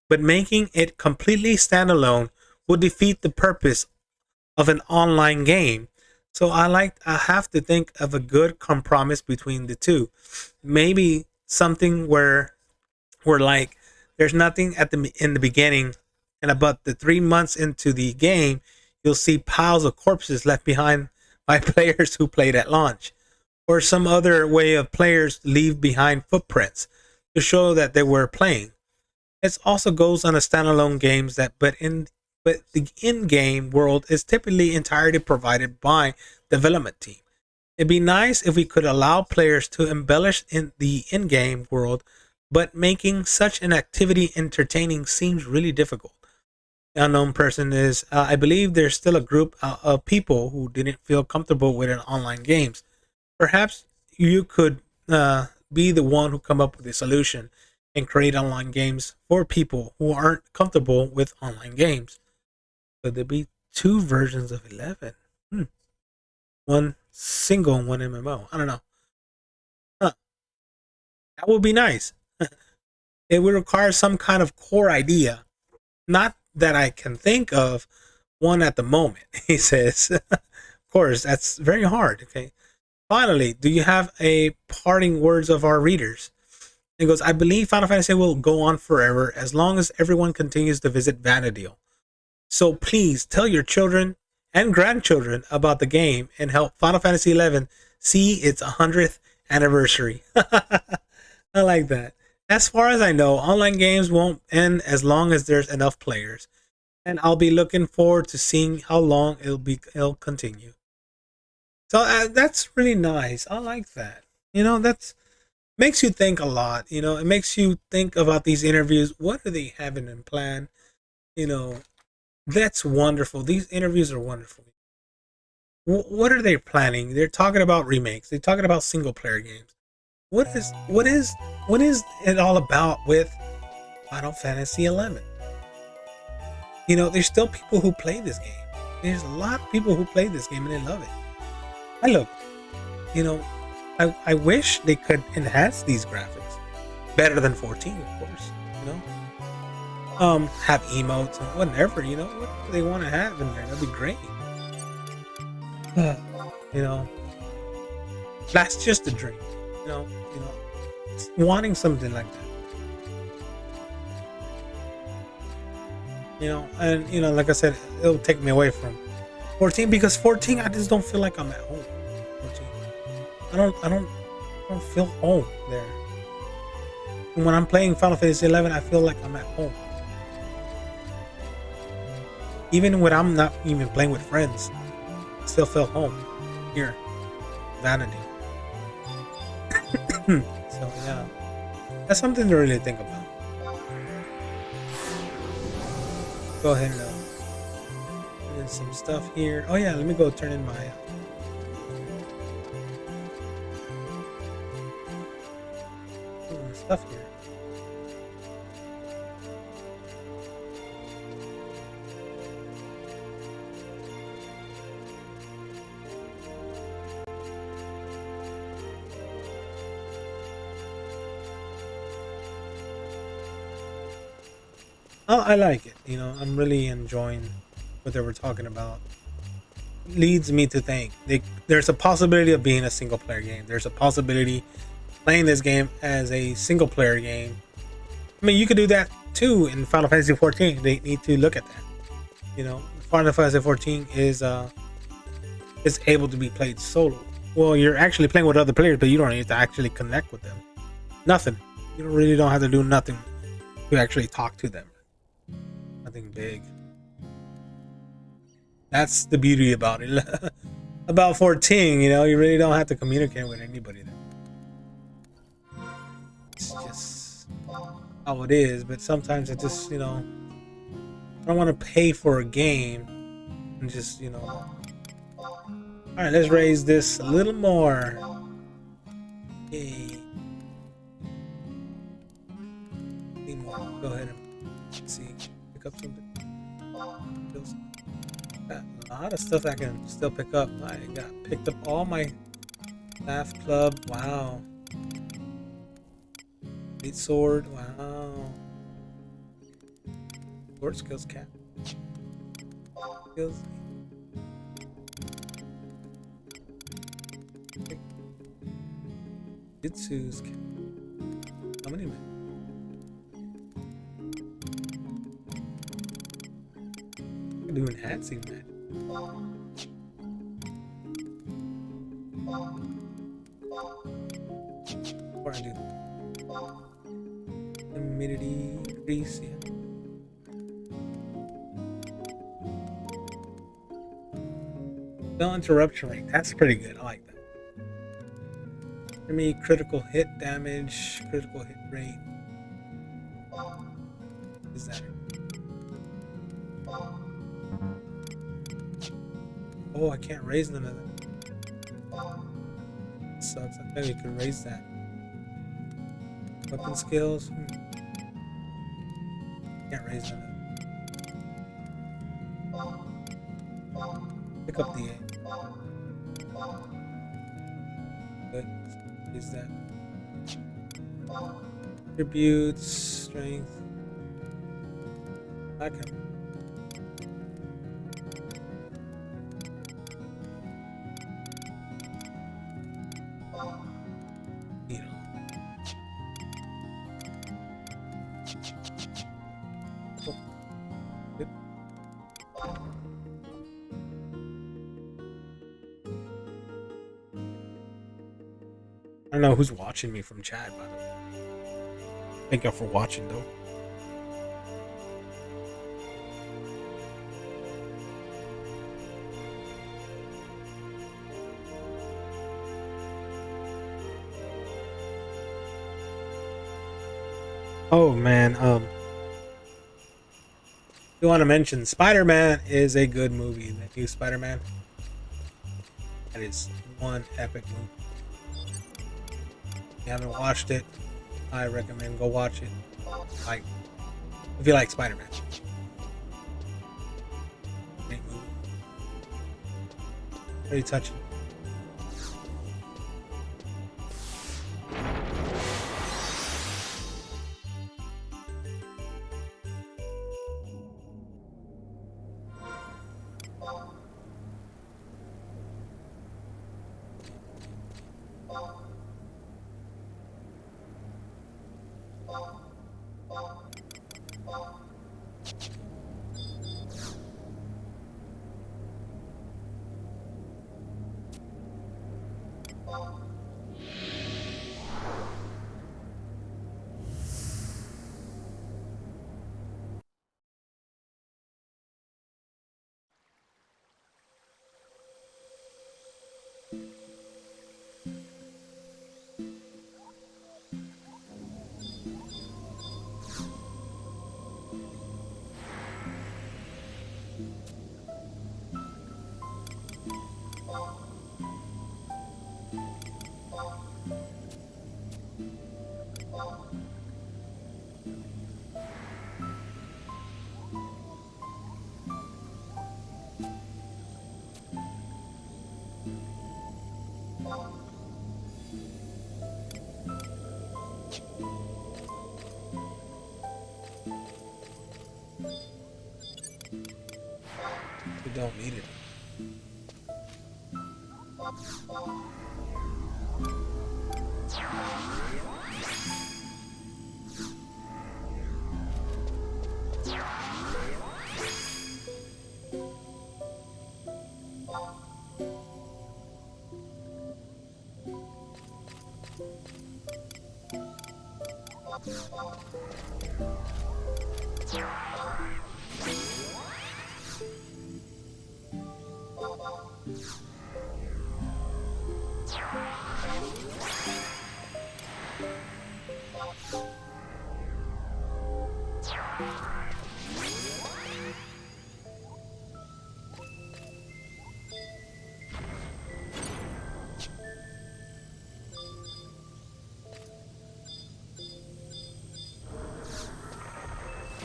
but making it completely standalone would defeat the purpose of an online game. So I have to think of a good compromise between the two. Maybe something where like there's nothing in the beginning, and about the 3 months into the game, you'll see piles of corpses left behind by players who played at launch, or some other way of players leave behind footprints to show that they were playing. It also goes on a standalone games but the in-game world is typically entirely provided by development team. It'd be nice if we could allow players to embellish in the in-game world, but making such an activity entertaining seems really difficult. The unknown person is, I believe there's still a group of people who didn't feel comfortable with online games. Perhaps you could be the one who come up with a solution and create online games for people who aren't comfortable with online games. Could there be 2 versions of 11? One single and one MMO. I don't know. That would be nice. It would require some kind of core idea. Not that I can think of one at the moment, he says. Of course, that's very hard. Okay. Finally, do you have a parting words of our readers? He goes, I believe Final Fantasy will go on forever as long as everyone continues to visit Vana'diel. So please tell your children and grandchildren about the game and help Final Fantasy XI see its 100th anniversary. I like that. As far as I know, online games won't end as long as there's enough players, and I'll be looking forward to seeing how long it'll continue. So that's really nice. I like that. That's makes you think a lot. It makes you think about these interviews. What are they having in plan? That's wonderful. These interviews are wonderful. What are they planning? They're talking about remakes. They're talking about single player games. What is it all about with Final Fantasy 11? There's still people who play this game. There's a lot of people who play this game and they love it. I wish they could enhance these graphics better than 14, of course. Have emotes and whatever. What do they want to have in there? That'd be great. That's just a dream. Wanting something like that. And like I said, it'll take me away from 14 because 14, I just don't feel like I'm at home. 14, I don't feel home there. And when I'm playing Final Fantasy 11, I feel like I'm at home. Even when I'm not even playing with friends, I still feel home here, Vana'diel. So yeah, that's something to really think about. Go ahead and put in some stuff here. Oh yeah, let me go turn in my stuff here. Oh, I like it. You know, I'm really enjoying what they were talking about. Leads me to think there's a possibility of being a single player game. There's a possibility playing this game as a single player game. I mean, you could do that too in Final Fantasy 14. They need to look at that. You know, Final Fantasy 14 is able to be played solo. Well, you're actually playing with other players, but you don't need to actually connect with them. Nothing. You really don't have to do nothing to actually talk to them. Nothing big. That's the beauty about it. About 14, you know, you really don't have to communicate with anybody there. It's just how it is, but sometimes it just, you know, I don't want to pay for a game and just, you know. Alright, let's raise this a little more. Yay. Need more. Go ahead and see. Pick up something. Got a lot of stuff I can still pick up. I got picked up all my staff club. Wow. Great sword. Wow. Sword skills cap. Skills. Jitsu's cap. How many men? Doing hats even. Before I do humidity increase, yeah. No interruption rate. That's pretty good. I like that. Give me critical hit damage, critical hit rate. Is that it? Oh, I can't raise none of that. Sucks. I bet we could raise that. Weapon skills. Can't raise none of that. Pick up the A. Good. Use that. Attributes, strength. Okay. I don't know who's watching me from chat, by the way. Thank y'all for watching, though. Oh man, you want to mention Spider-Man is a good movie. The new Spider-Man. That is one epic movie. If you haven't watched it, I recommend go watch it. Like, if you like Spider-Man. Great movie. Very touching. We don't need it.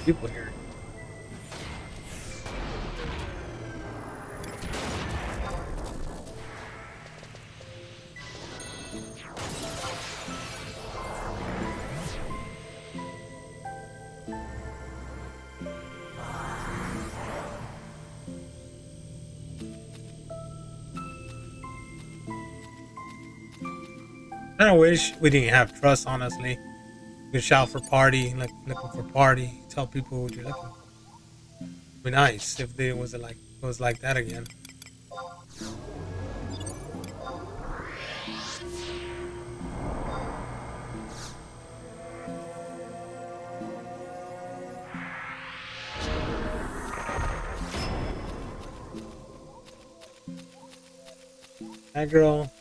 People here. I wish we didn't have trust, honestly. You could shout for party, like looking for party. Tell people what you're looking for. It'd be nice if they was like that again. That girl.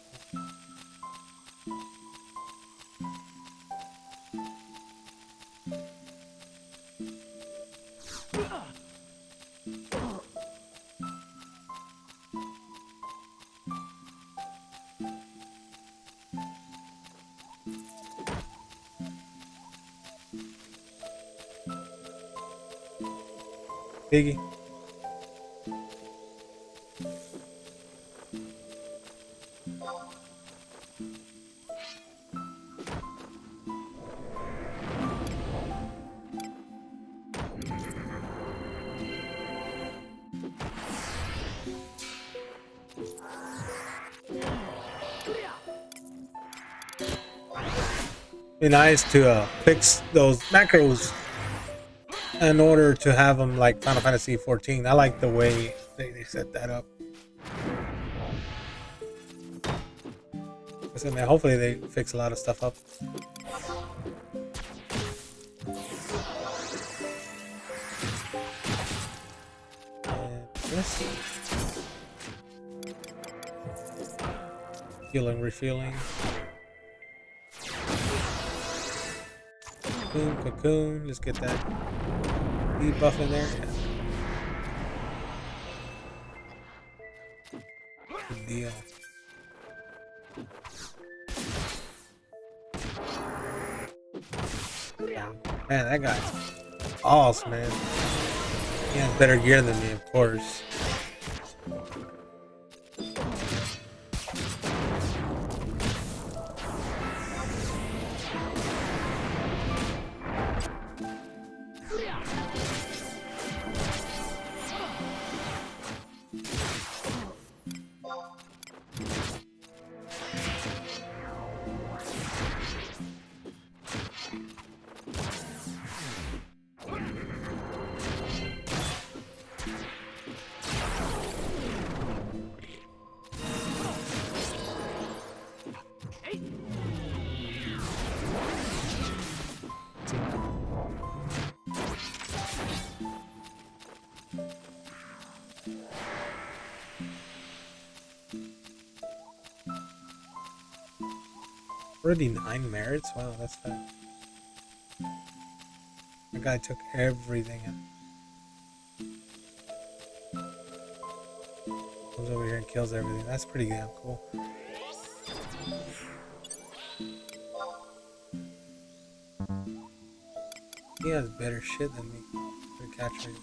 Piggy. Be nice to fix those macros in order to have them like Final Fantasy 14. I like the way they set that up. So, man, hopefully they fix a lot of stuff up. And this. Healing, refueling. Cocoon, cocoon. Let's get that debuff in there. Yeah. Good deal. Man, that guy's awesome, man. He has better gear than me, of course. Already 9 merits? Wow, that's fast. The guy took everything in. Comes over here and kills everything. That's pretty damn cool. He has better shit than me. Better catch rate.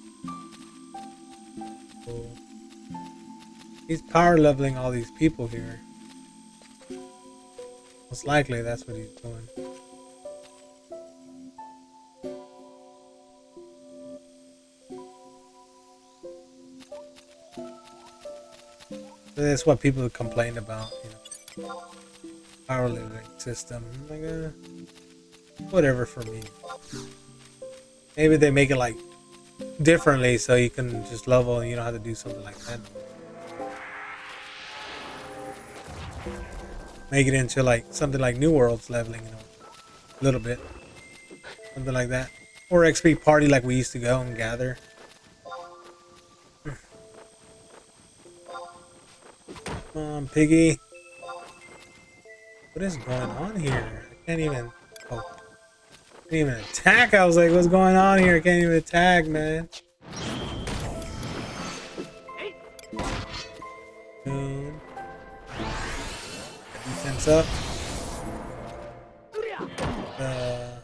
Cool. He's power leveling all these people here. Most likely that's what he's doing. That's what people complain about, you know. Power leveling system. I'm like, whatever for me. Maybe they make it like differently so you can just level and you don't have to do something like that. Make it into like something like New World's leveling, you know, a little bit. Something like that. Or XP party like we used to go and gather. Come on, piggy. What is going on here? I can't even. Oh, can't even attack. I was like, what's going on here? I can't even attack, man. Boom. Defense up.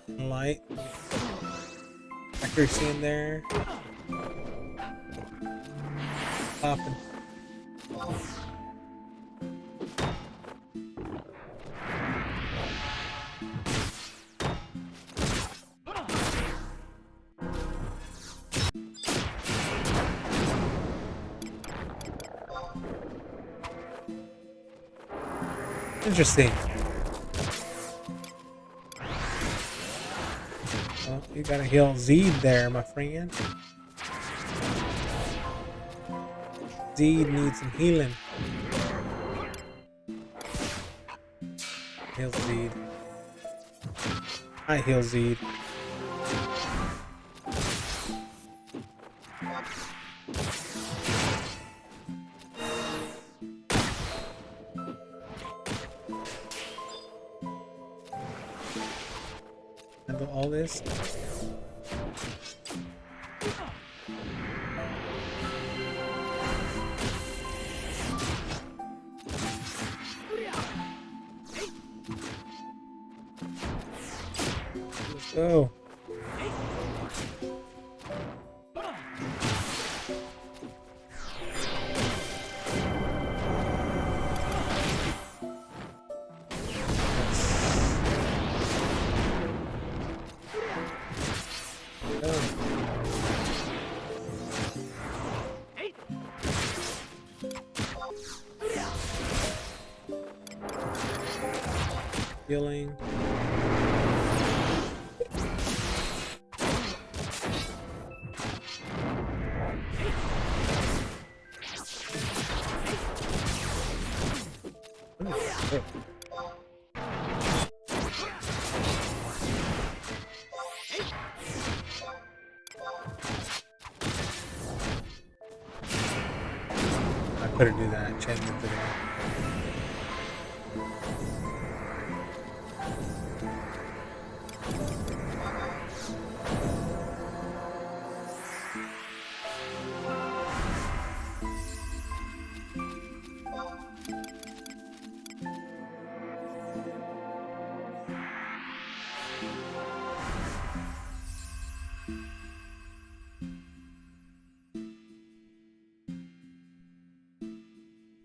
Light. Accuracy in there. Popping. Interesting. Well, you gotta heal Zed there, my friend. Zed needs some healing. Heal Zed. I heal Zed. Handle all this. Let's go. Healing. I couldn't do that. Change it to that.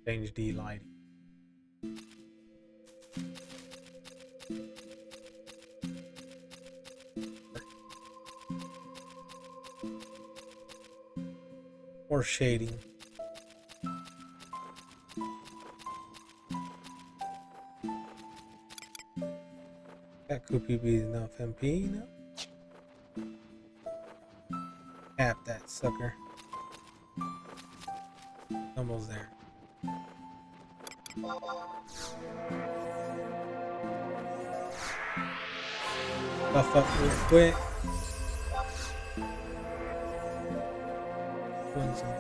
Change D lighting. Or shading. That could be enough MP, you know? Cap that sucker. Almost there. Buff up real quick. Doing some.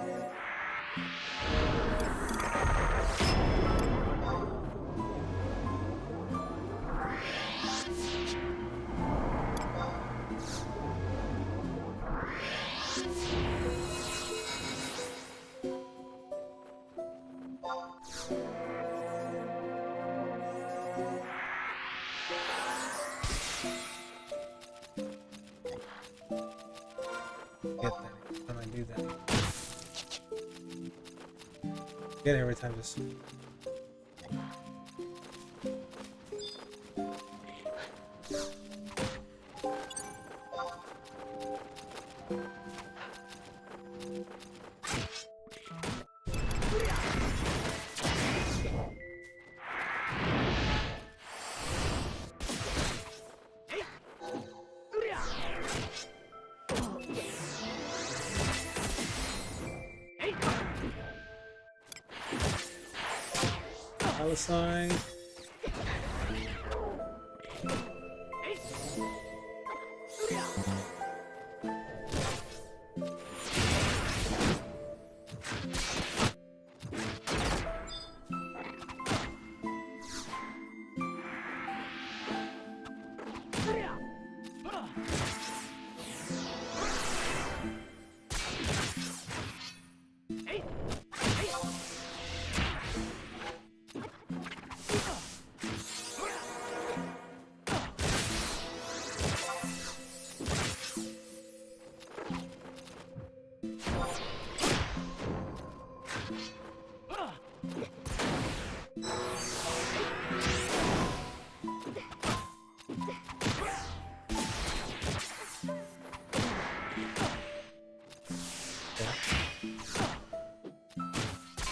Get it every time. Just Palestine.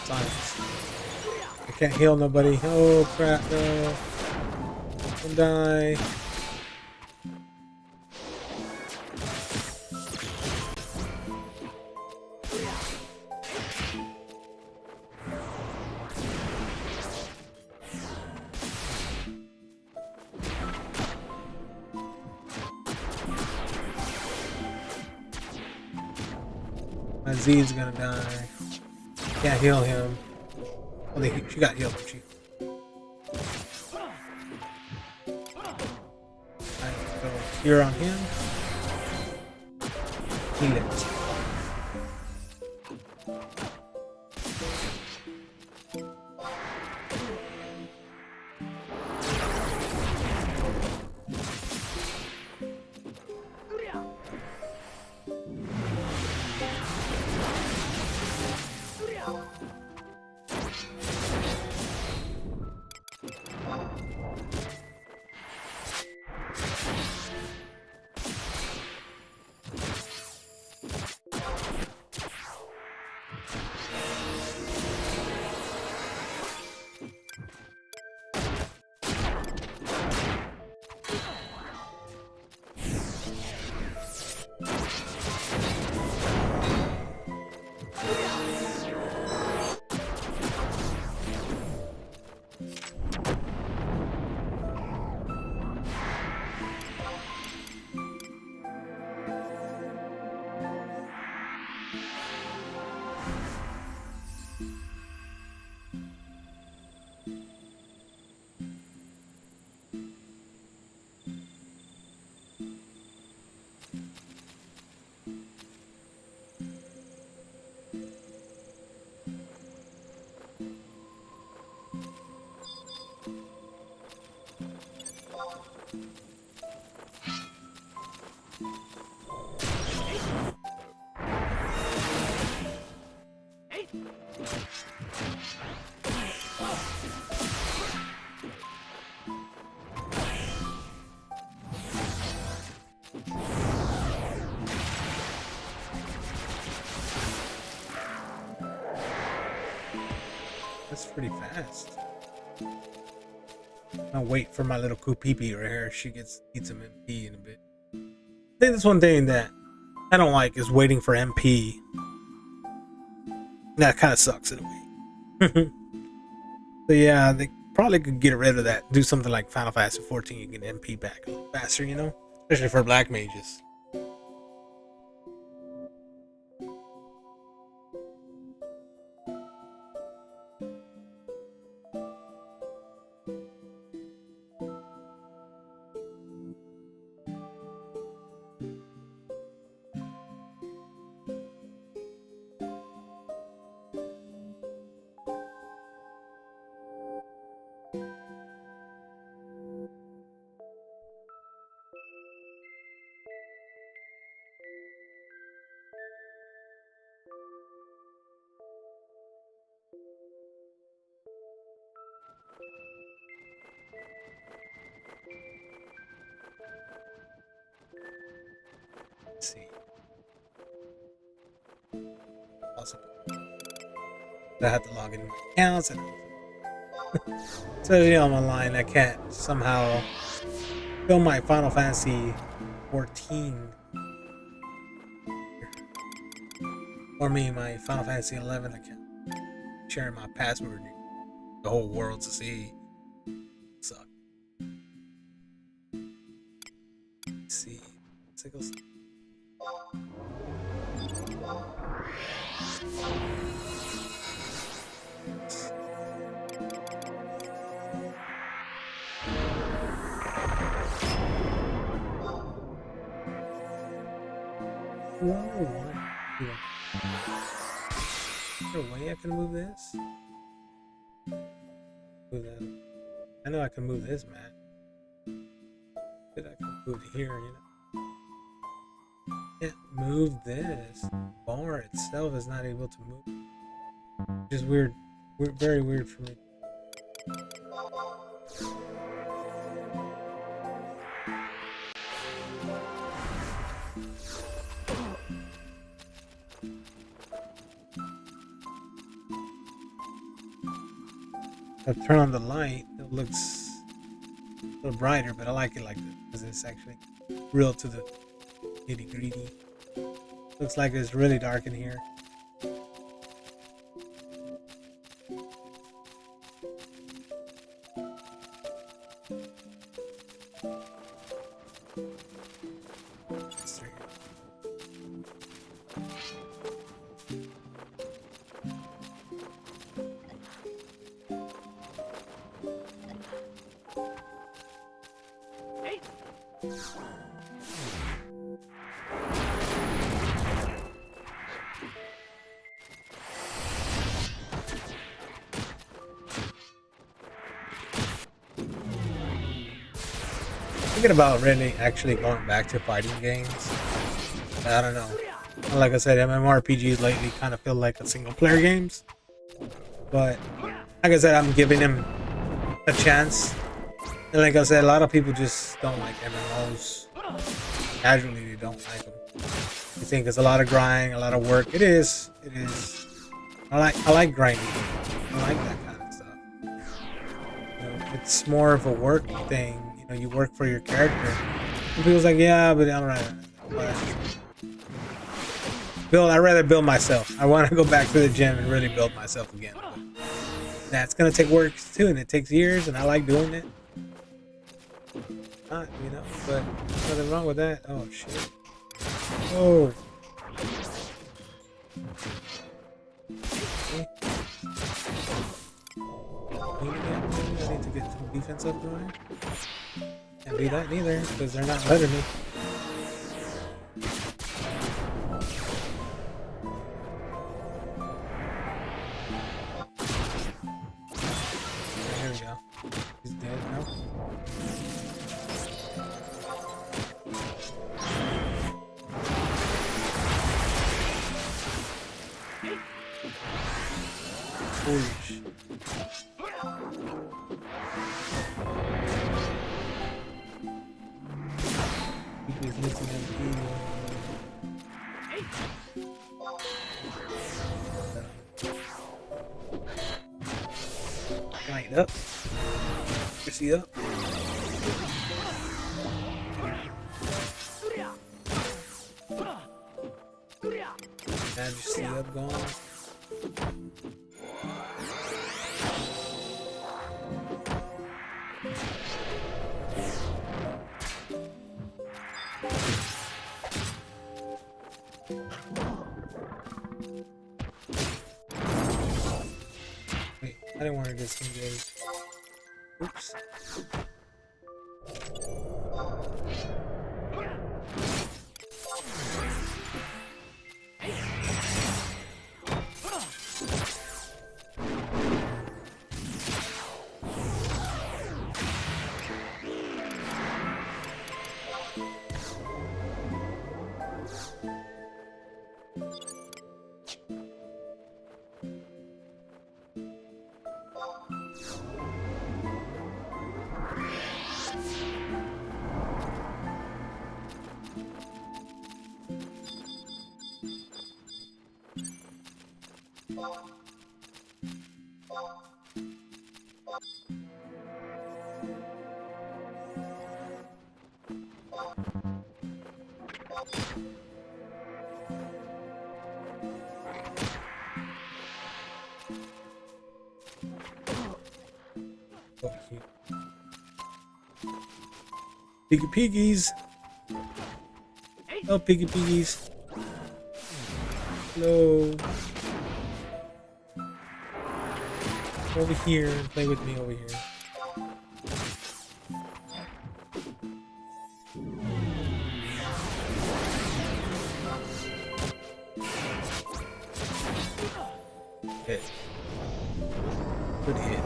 Science. I can't heal nobody. Oh crap! No. Don't die. My Z is gonna die. Can't heal him. Well, she got healed. She. Alright, go here on him. Heal it. That's pretty fast. I'll wait for my little Kupipi right here. She eats some MP in a bit. I think that's one thing that I don't like is waiting for MP. That kind of sucks in a way. So yeah, they probably could get rid of that. Do something like Final Fantasy 14. You get MP back a little faster, you know? Especially for black mages. Let's see. Possible. I have to log in my accounts and so I'm online. I can't somehow film my Final Fantasy 14 or my Final Fantasy 11 account. Sharing my password the whole world to see. Suck. Let's see. Sickles. Whoa. Is there a way I can move this? Move that. I know I can move this, man. But I can move here, you know. Can't move this. The bar itself is not able to move. Which is weird. Very weird for me. If I turn on the light, it looks a little brighter, but I like it like this because it's actually real to the nitty gritty. Looks like it's really dark in here. Thinking about really actually going back to fighting games. I don't know. Like I said, MMORPGs lately kind of feel like a single player games. But like I said, I'm giving them a chance. And like I said, a lot of people just don't like MMOs. Casually, they don't like them. You think it's a lot of grind, a lot of work. It is. It is. I like grinding. I like that kind of stuff. You know, it's more of a work thing. You know, you work for your character. And people's like, yeah, but I'm right. I'd rather build myself. I want to go back to the gym and really build myself again. But that's gonna take work too, and it takes years, and I like doing it. Not, you know, but there's nothing wrong with that. Oh shit. Oh. Okay. I need to get some defense up going. Can't do that neither, because they're not letting me. There we go. He's dead now. Holy shit. He's missing MP. Light up. Proceed up. Majesty up gone. Wait, I didn't want to disengage. Oops. Oh, cute. Piggy piggies. Oh, piggy piggies. Hello. Over here and play with me over here. Hit. Good hit.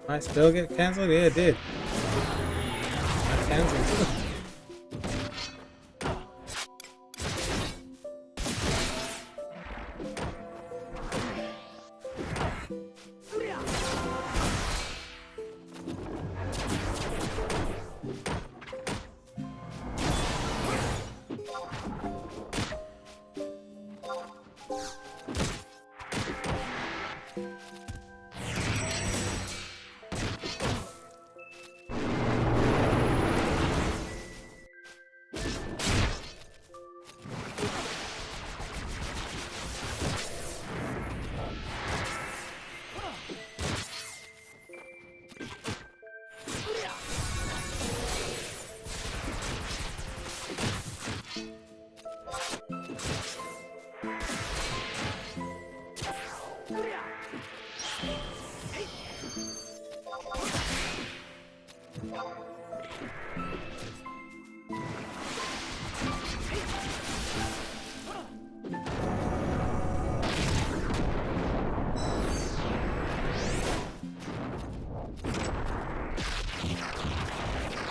My spell get cancelled? Yeah, it did. Not canceled.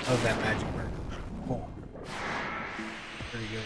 How's that magic work? Cool. Pretty good.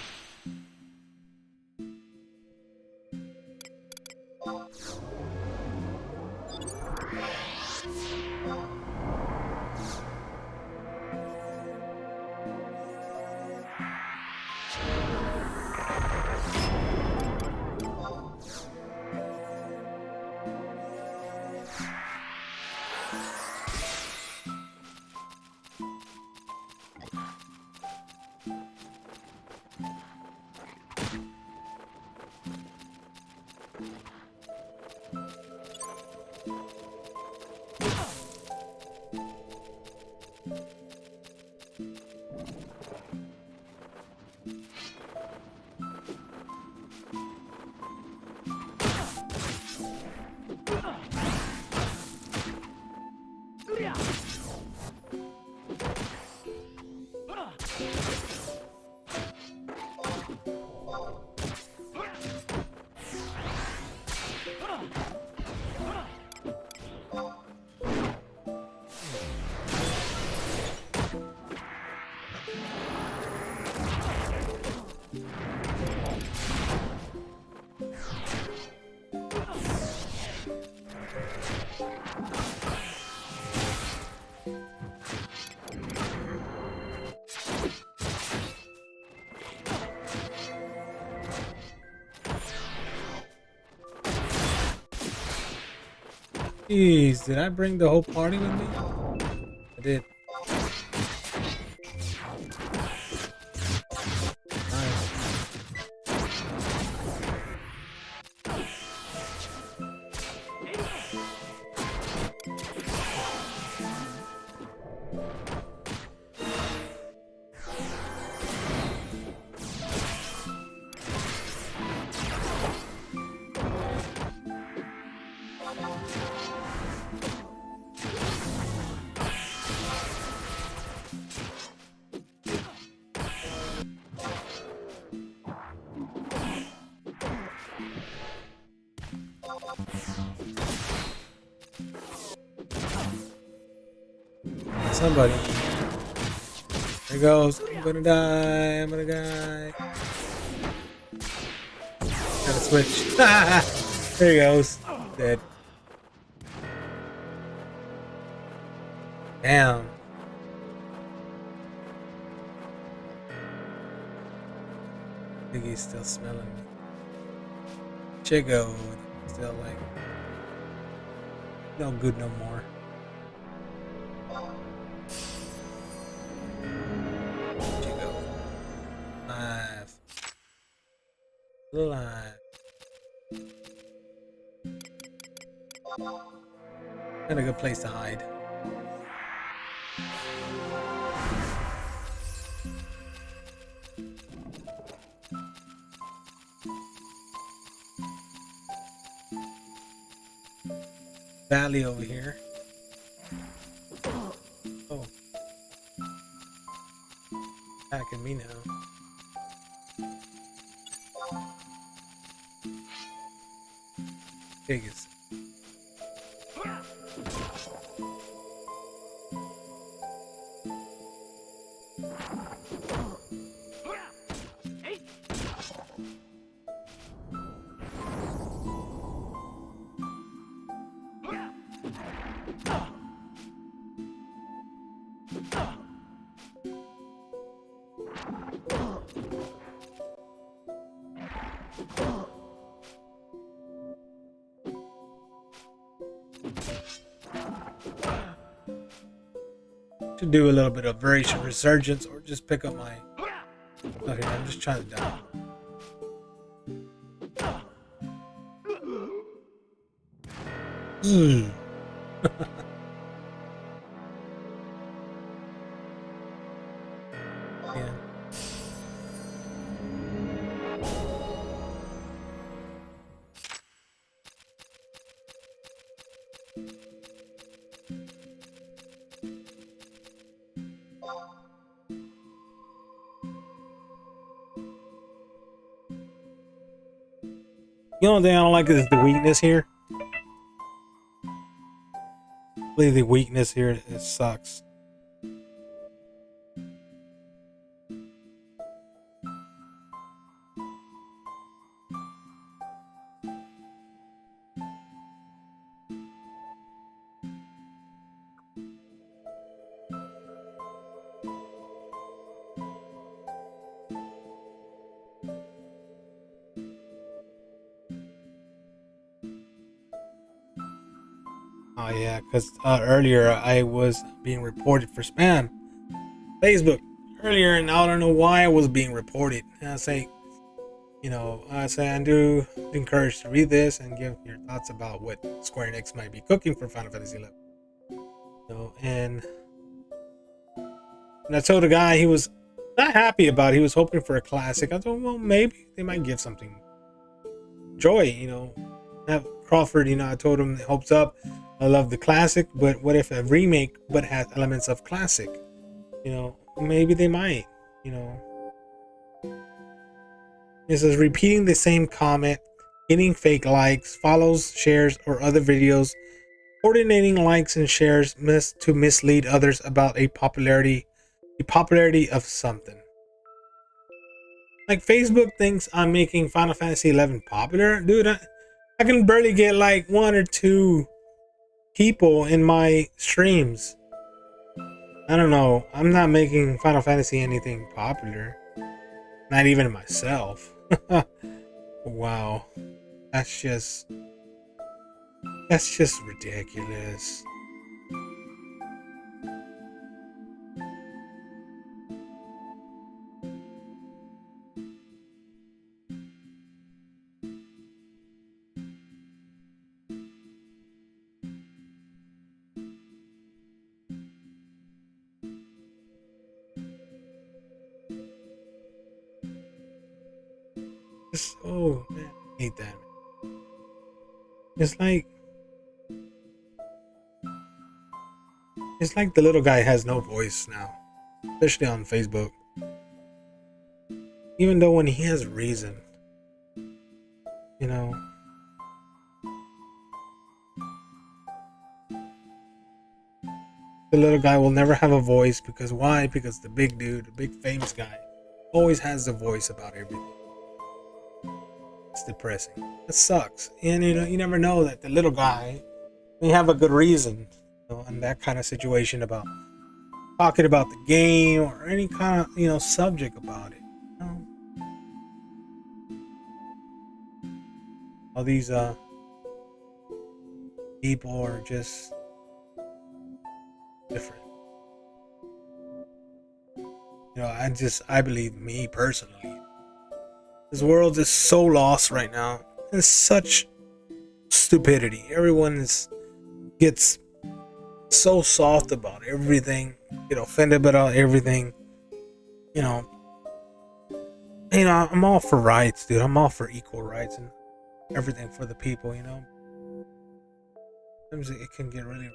Jeez, did I bring the whole party with me? I did. Nice. Somebody. There goes. I'm gonna die. I'm gonna die. Gotta switch. There he goes. Dead. Damn. I think he's still smelling me. Chigo, still like no good no more. Chigo, alive, alive. Not a good place to hide. Valley over here. Oh. Attacking me now. Biggest. To do a little bit of variation resurgence or just pick up my okay, I'm just trying to die. Yeah. The only thing I don't like is the weakness here. I believe the weakness here, it sucks. Oh yeah, because earlier I was being reported for spam. Facebook earlier, and I don't know why I was being reported. And I say, I do encourage to read this and give your thoughts about what Square Enix might be cooking for Final Fantasy XI. And I told the guy he was not happy about it. He was hoping for a classic. I told him, well, maybe they might give something joy. Have Crawford. I told him hopes up. I love the classic, but what if a remake but has elements of classic? Maybe they might. It says repeating the same comment, getting fake likes, follows, shares, or other videos, coordinating likes and shares to mislead others about the popularity of something. Like Facebook thinks I'm making Final Fantasy XI popular, dude. I can barely get like 1 or 2 people in my streams. I don't know. I'm not making Final Fantasy anything popular. Not even myself. Wow. That's just ridiculous. Oh man, I hate that. It's like the little guy has no voice now, especially on Facebook. Even though when he has reason, the little guy will never have a voice because why? Because the big dude, the big famous guy, always has the voice about everything. It's depressing. It sucks. And you know, you never know that the little guy may have a good reason, you know, in that kind of situation about talking about the game or any kind of, you know, subject about it. You know? All these people are just different. You know, I believe, me personally, this world is so lost right now. It's such stupidity. Everyone gets so soft about everything, get offended about everything. You know, I'm all for rights, dude. I'm all for equal rights and everything for the people. You know, sometimes it can get really.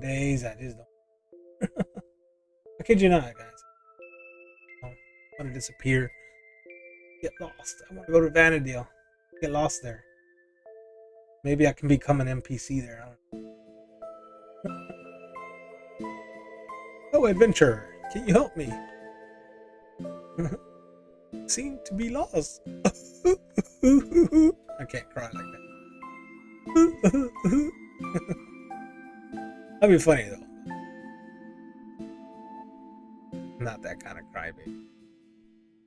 Days I just don't. I kid you not, guys. I want to disappear, get lost. I want to go to Vana'diel, get lost there. Maybe I can become an NPC there. I don't know. Oh, adventurer, can you help me? Seem to be lost. I can't cry like that. That'd be funny though. Not that kind of crybaby.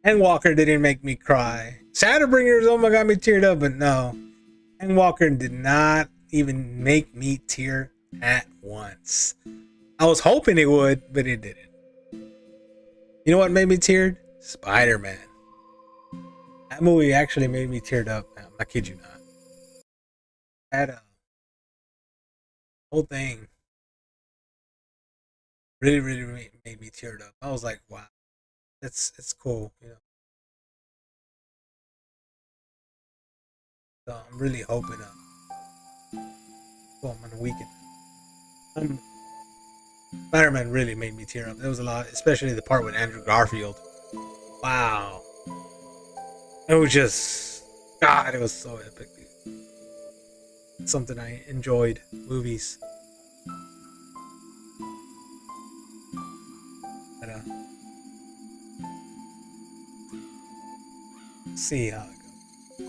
And Walker didn't make me cry. Shadowbringers, oh my god, me teared up, but no. And Walker did not even make me tear at once. I was hoping it would, but it didn't. You know what made me teared? Spider-Man. That movie actually made me teared up. I kid you not. That whole thing really, really made me teared up. I was like, wow, it's cool, you know. So I'm really hoping. Well, I'm on the weekend. Spider-Man really made me tear up. There was a lot, especially the part with Andrew Garfield. Wow. It was just, God, it was so epic, dude. Something I enjoyed. Movies. But, see how it goes.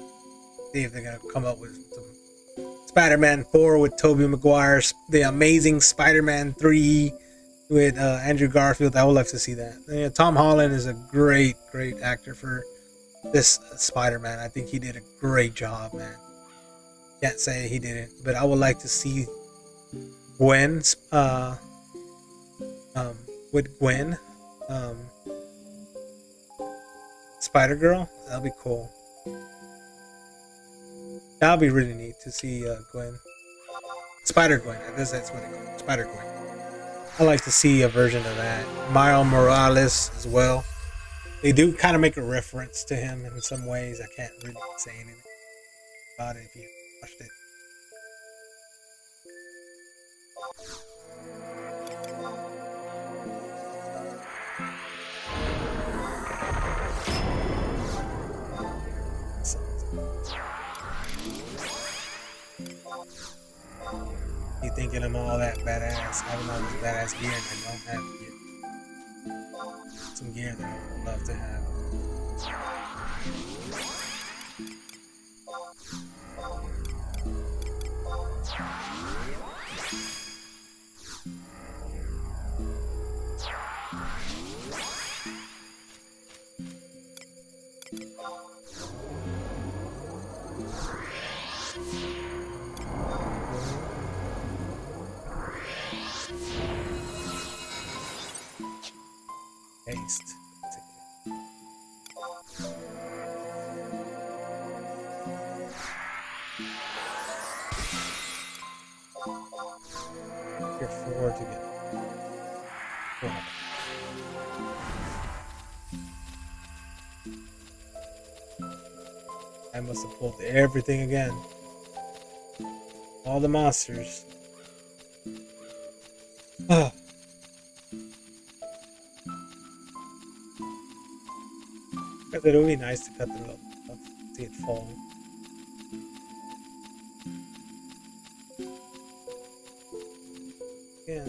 See if they're going to come up with some Spider-Man 4 with Tobey Maguire, the Amazing Spider-Man 3 with Andrew Garfield. I would like to see that. Yeah, Tom Holland is a great actor for this Spider-Man. I think he did a great job, man. Can't say he didn't, but I would like to see Gwen, with Gwen, Spider-Girl. That'll be cool. That'll be really neat to see Gwen. Spider-Gwen. I guess that's what it called. Spider-Gwen. I like to see a version of that. Miles Morales as well. They do kind of make a reference to him in some ways. I can't really say anything about it if you watched it. You thinking I'm all that badass, having all this badass gear and I don't have gear. Some gear that I would love to have. Haste. You're 4 to get 4. I must have pulled everything again. All the monsters. Ah. It would be nice to cut the little stuff, see it fall. Yeah.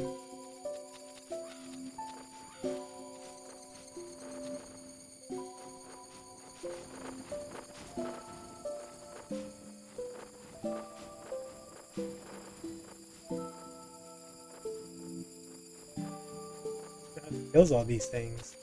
Kills all these things.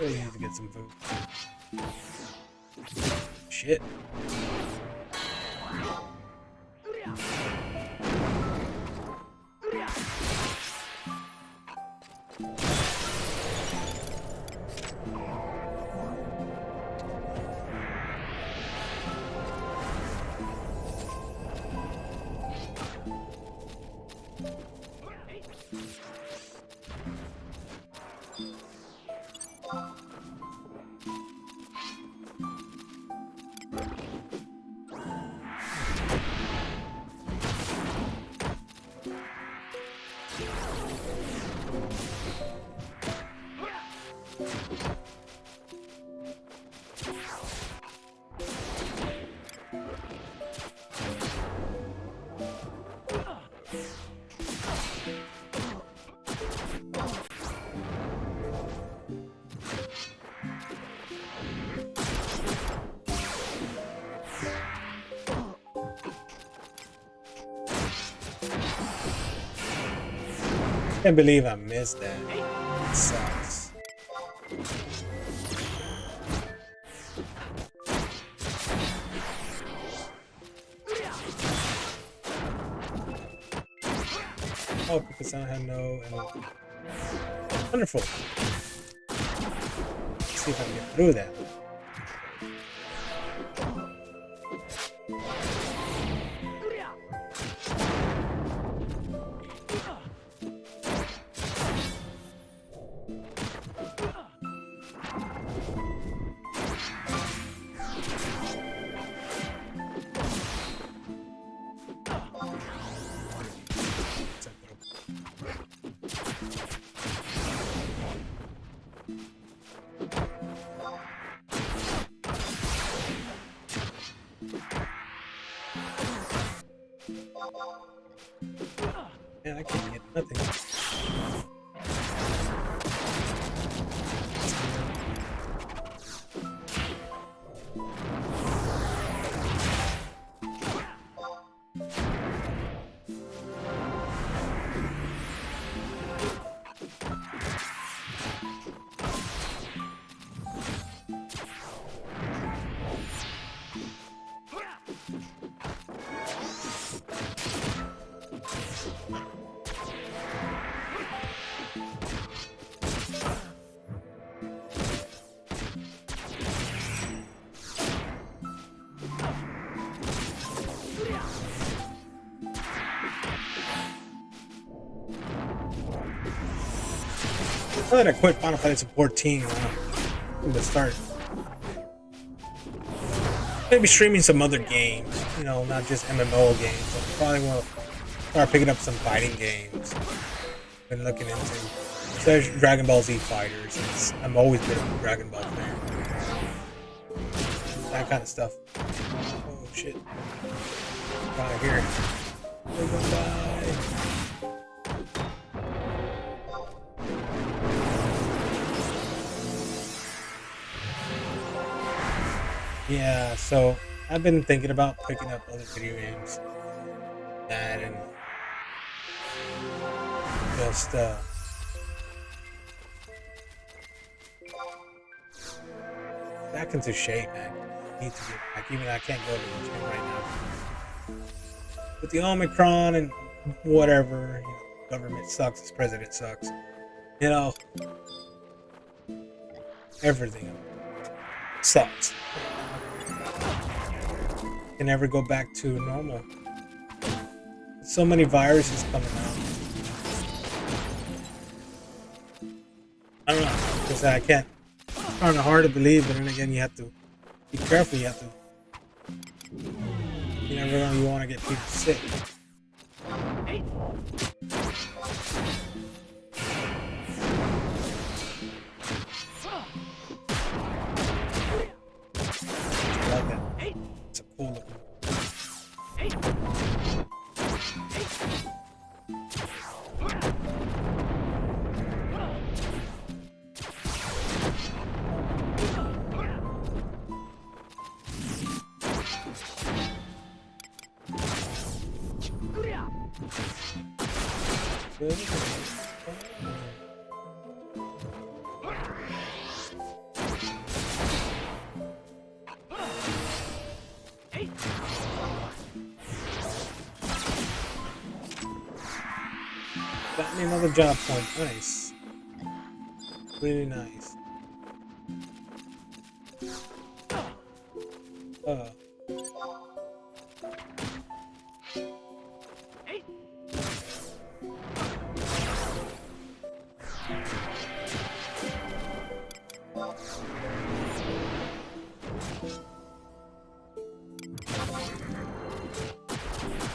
Really need to get some food. Shit. Can't believe I missed that. It sucks. Oh, because I had no. Wonderful. Let's see if I can get through that. Man, I can't get nothing. I thought I quit Final Fantasy 14 from the start. Maybe streaming some other games, you know, not just MMO games. I probably want to start picking up some fighting games. Been looking into, especially Dragon Ball Z Fighters. I'm always been a Dragon Ball fan. That kind of stuff. Oh shit! Right here. We're gonna die. Yeah, so I've been thinking about picking up other video games, that and just back into shape, man. Need to get back. Even I can't go to the gym right now with the Omicron and whatever. You know, government sucks. This president sucks. You know, everything sucks. Can never go back to normal. So many viruses coming out. I don't know. Because I can't. It's kind of hard to believe, but then again, you have to be careful. You have to. You never know. You want to get people sick. I love that. It's a cool looking. Got me another job point. Nice. Really nice.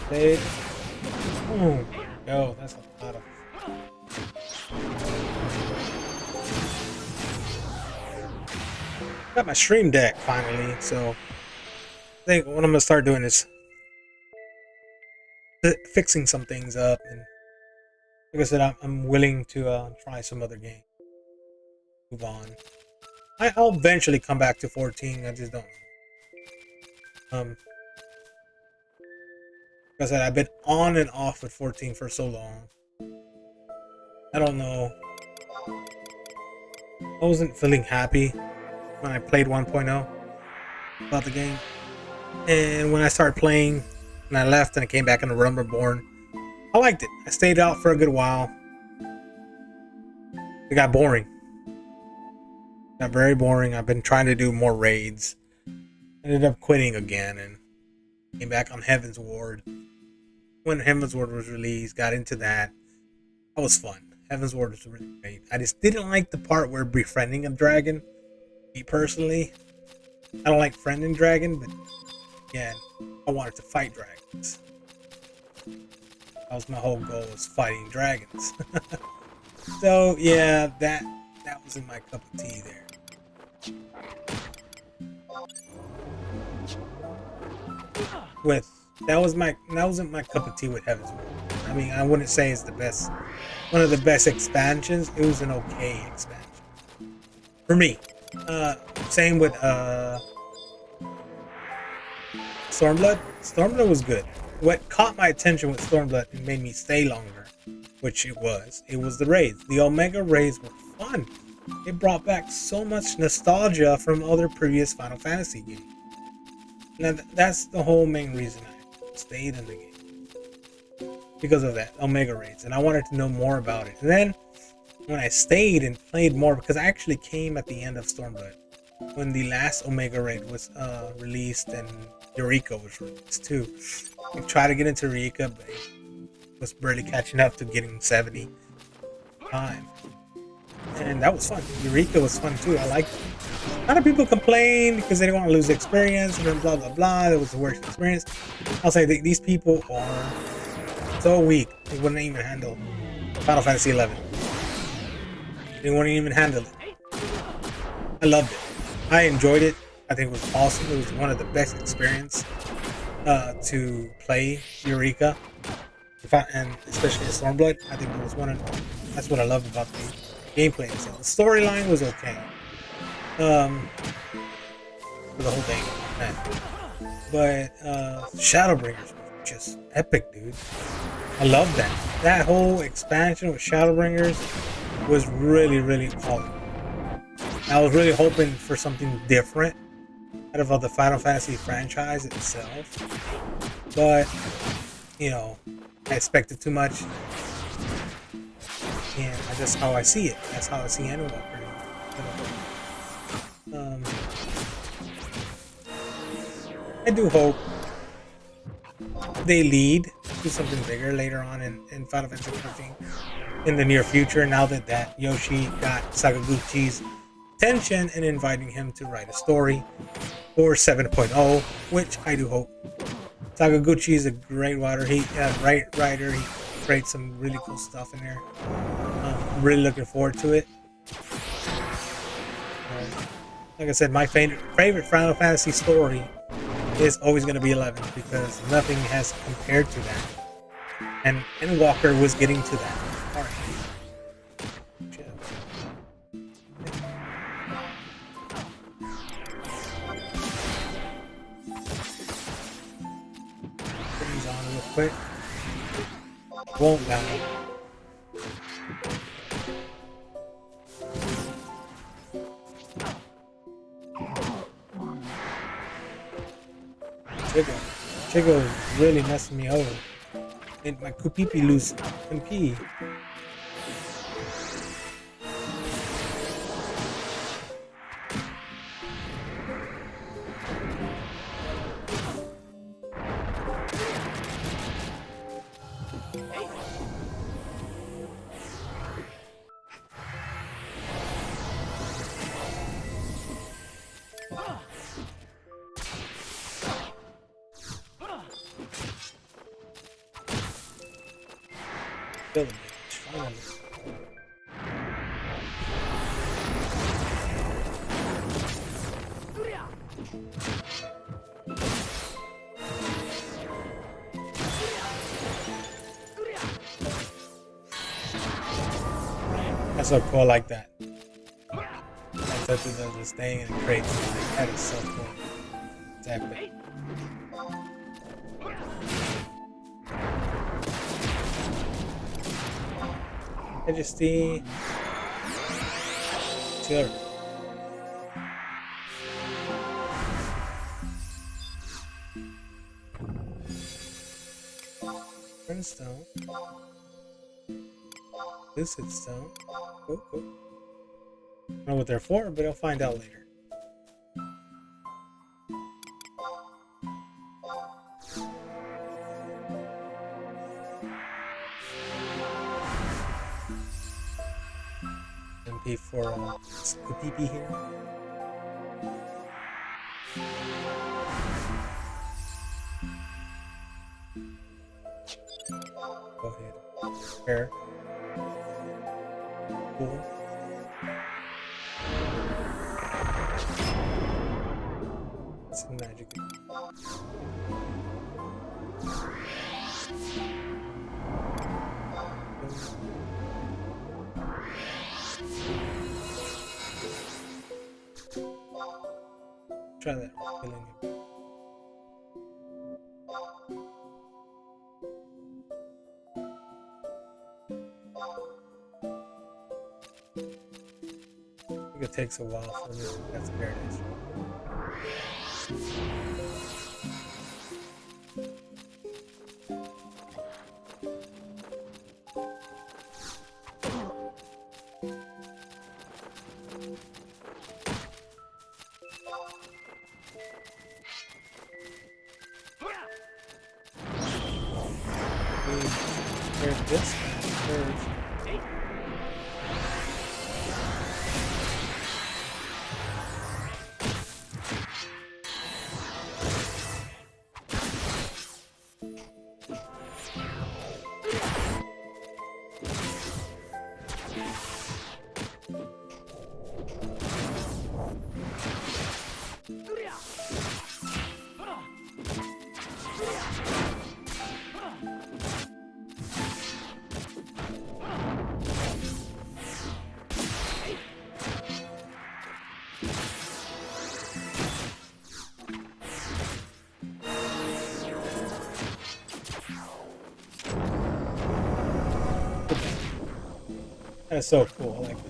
Save. Oh, yo, that's a lot of. Got my stream deck finally, so I think what I'm gonna start doing is fixing some things up, and like I said, I'm willing to try some other game. Move on. I'll eventually come back to 14. I just don't. Like I said, I've been on and off with 14 for so long. I don't know. I wasn't feeling happy when I played 1.0 about the game. And when I started playing, and I left and I came back in the Rumble Born, I liked it. I stayed out for a good while. It got boring. It got very boring. I've been trying to do more raids. Ended up quitting again and came back on Heaven's Ward. When Heaven's Ward was released, got into that. That was fun. Heaven's Ward was really great. I just didn't like the part where befriending a dragon. Me personally, I don't like friending dragon, but again, I wanted to fight dragons. That was my whole goal, was fighting dragons. So yeah, that wasn't my cup of tea there. That wasn't my cup of tea with Heaven's Ward. I mean, I wouldn't say it's the best, one of the best expansions. It was an okay expansion for me. Same with Stormblood. Stormblood was good. What caught my attention with Stormblood and made me stay longer, which it was the raids. The Omega raids were fun. It brought back so much nostalgia from other previous Final Fantasy games. Now that's the whole main reason I stayed in the game, because of that Omega raids, and I wanted to know more about it. And then when I stayed and played more, because I actually came at the end of Stormblood when the last Omega raid was released, and Eureka was released too. I tried to get into Eureka, but was barely catching up to getting 70 time. And that was fun. Eureka was fun too. I liked it. A lot of people complain because they didn't want to lose the experience and then blah blah blah. That was the worst experience. I'll say these people are so weak. They wouldn't even handle Final Fantasy 11. They wouldn't even handle it. I loved it. I enjoyed it. I think it was awesome. It was one of the best experiences to play Eureka, and especially in Stormblood. I think it was that's what I loved about the gameplay itself. The storyline was okay. For the whole thing, man. But Shadowbringers was just epic, dude. I love that. That whole expansion with Shadowbringers was really, really awesome. I was really hoping for something different out of the Final Fantasy franchise itself. But, you know, I expected too much. And that's how I see it. That's how I see Endwalker. I do hope they lead to something bigger later on in Final Fantasy 14 in the near future, now that Yoshi got Sakaguchi's attention and inviting him to write a story for 7.0, which I do hope. Sakaguchi is a great writer. He creates some really cool stuff in there. I'm really looking forward to it. Like I said, my favorite Final Fantasy story is always going to be 11 because nothing has compared to that. And Walker was getting to that. All right. Put these on real quick. Won't die. Chigo is really messing me over. And my Kupipi lose MP. Kill the bitch, finally. That's so cool, I like that. That touches this thing and it creates like, that is so cool. It's epic. Majesty. Sure. Brimstone. Lucid Stone. Cool, cool. I don't know what they're for, but I'll find out later. MP for PP here. Go ahead. Prepare. Cool. Some magic. Try that. Killing him. I think it takes a while for me. That's there it is. There's this. There's That's so cool. I like that.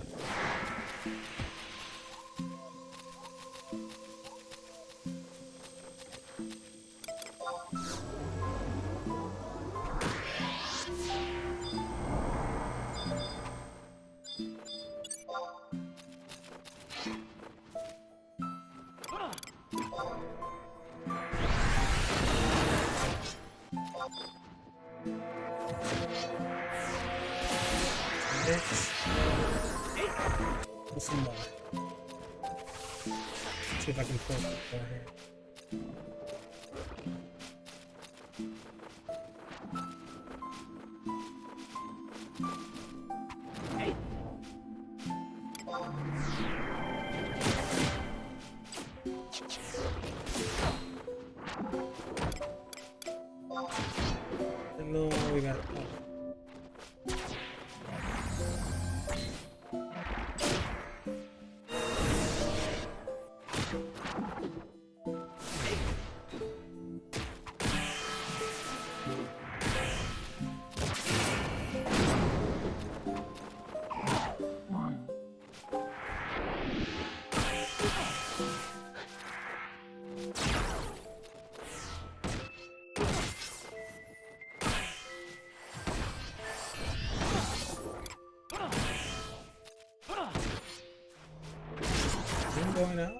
Put some more. See if I can pull some more here. No, we got it. Going out?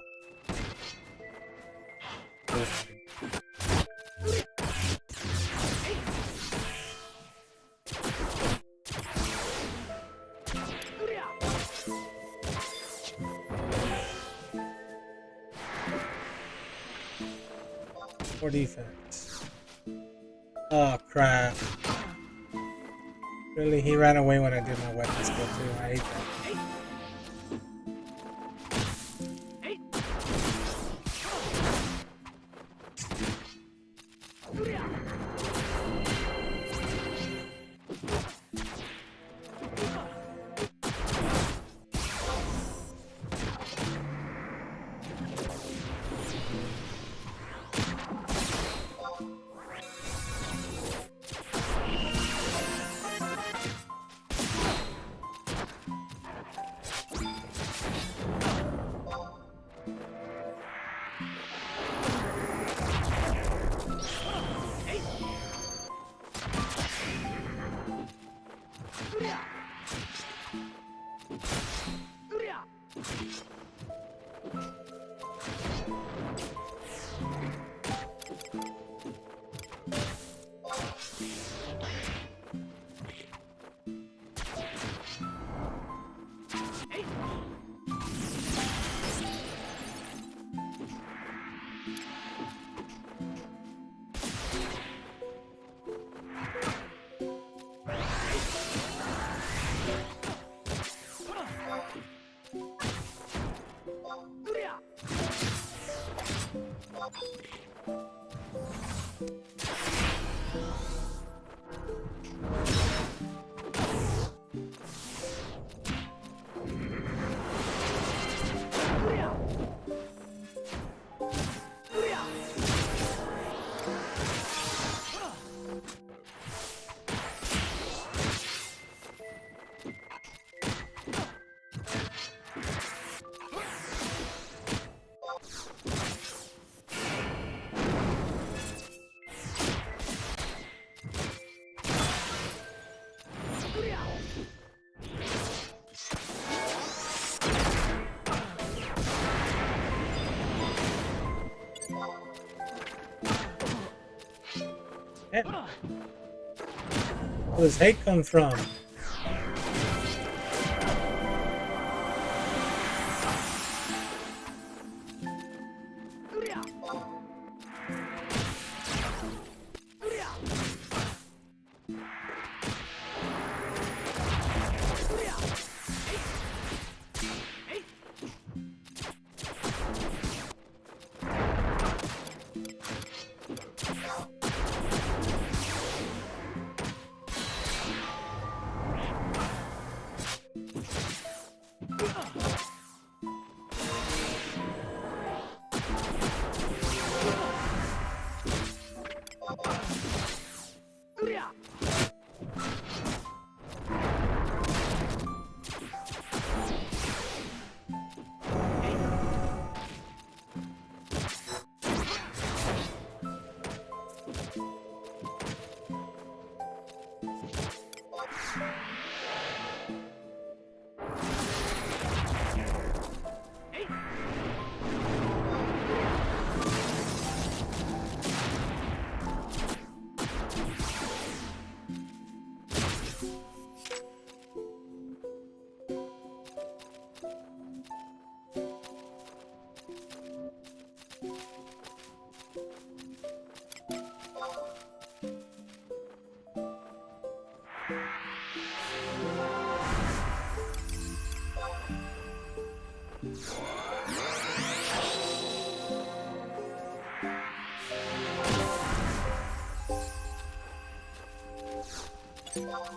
For defense. Oh crap. Really? He ran away when I did my weapon skill too. I hate that. Yeah. Where does hate come from? Oh,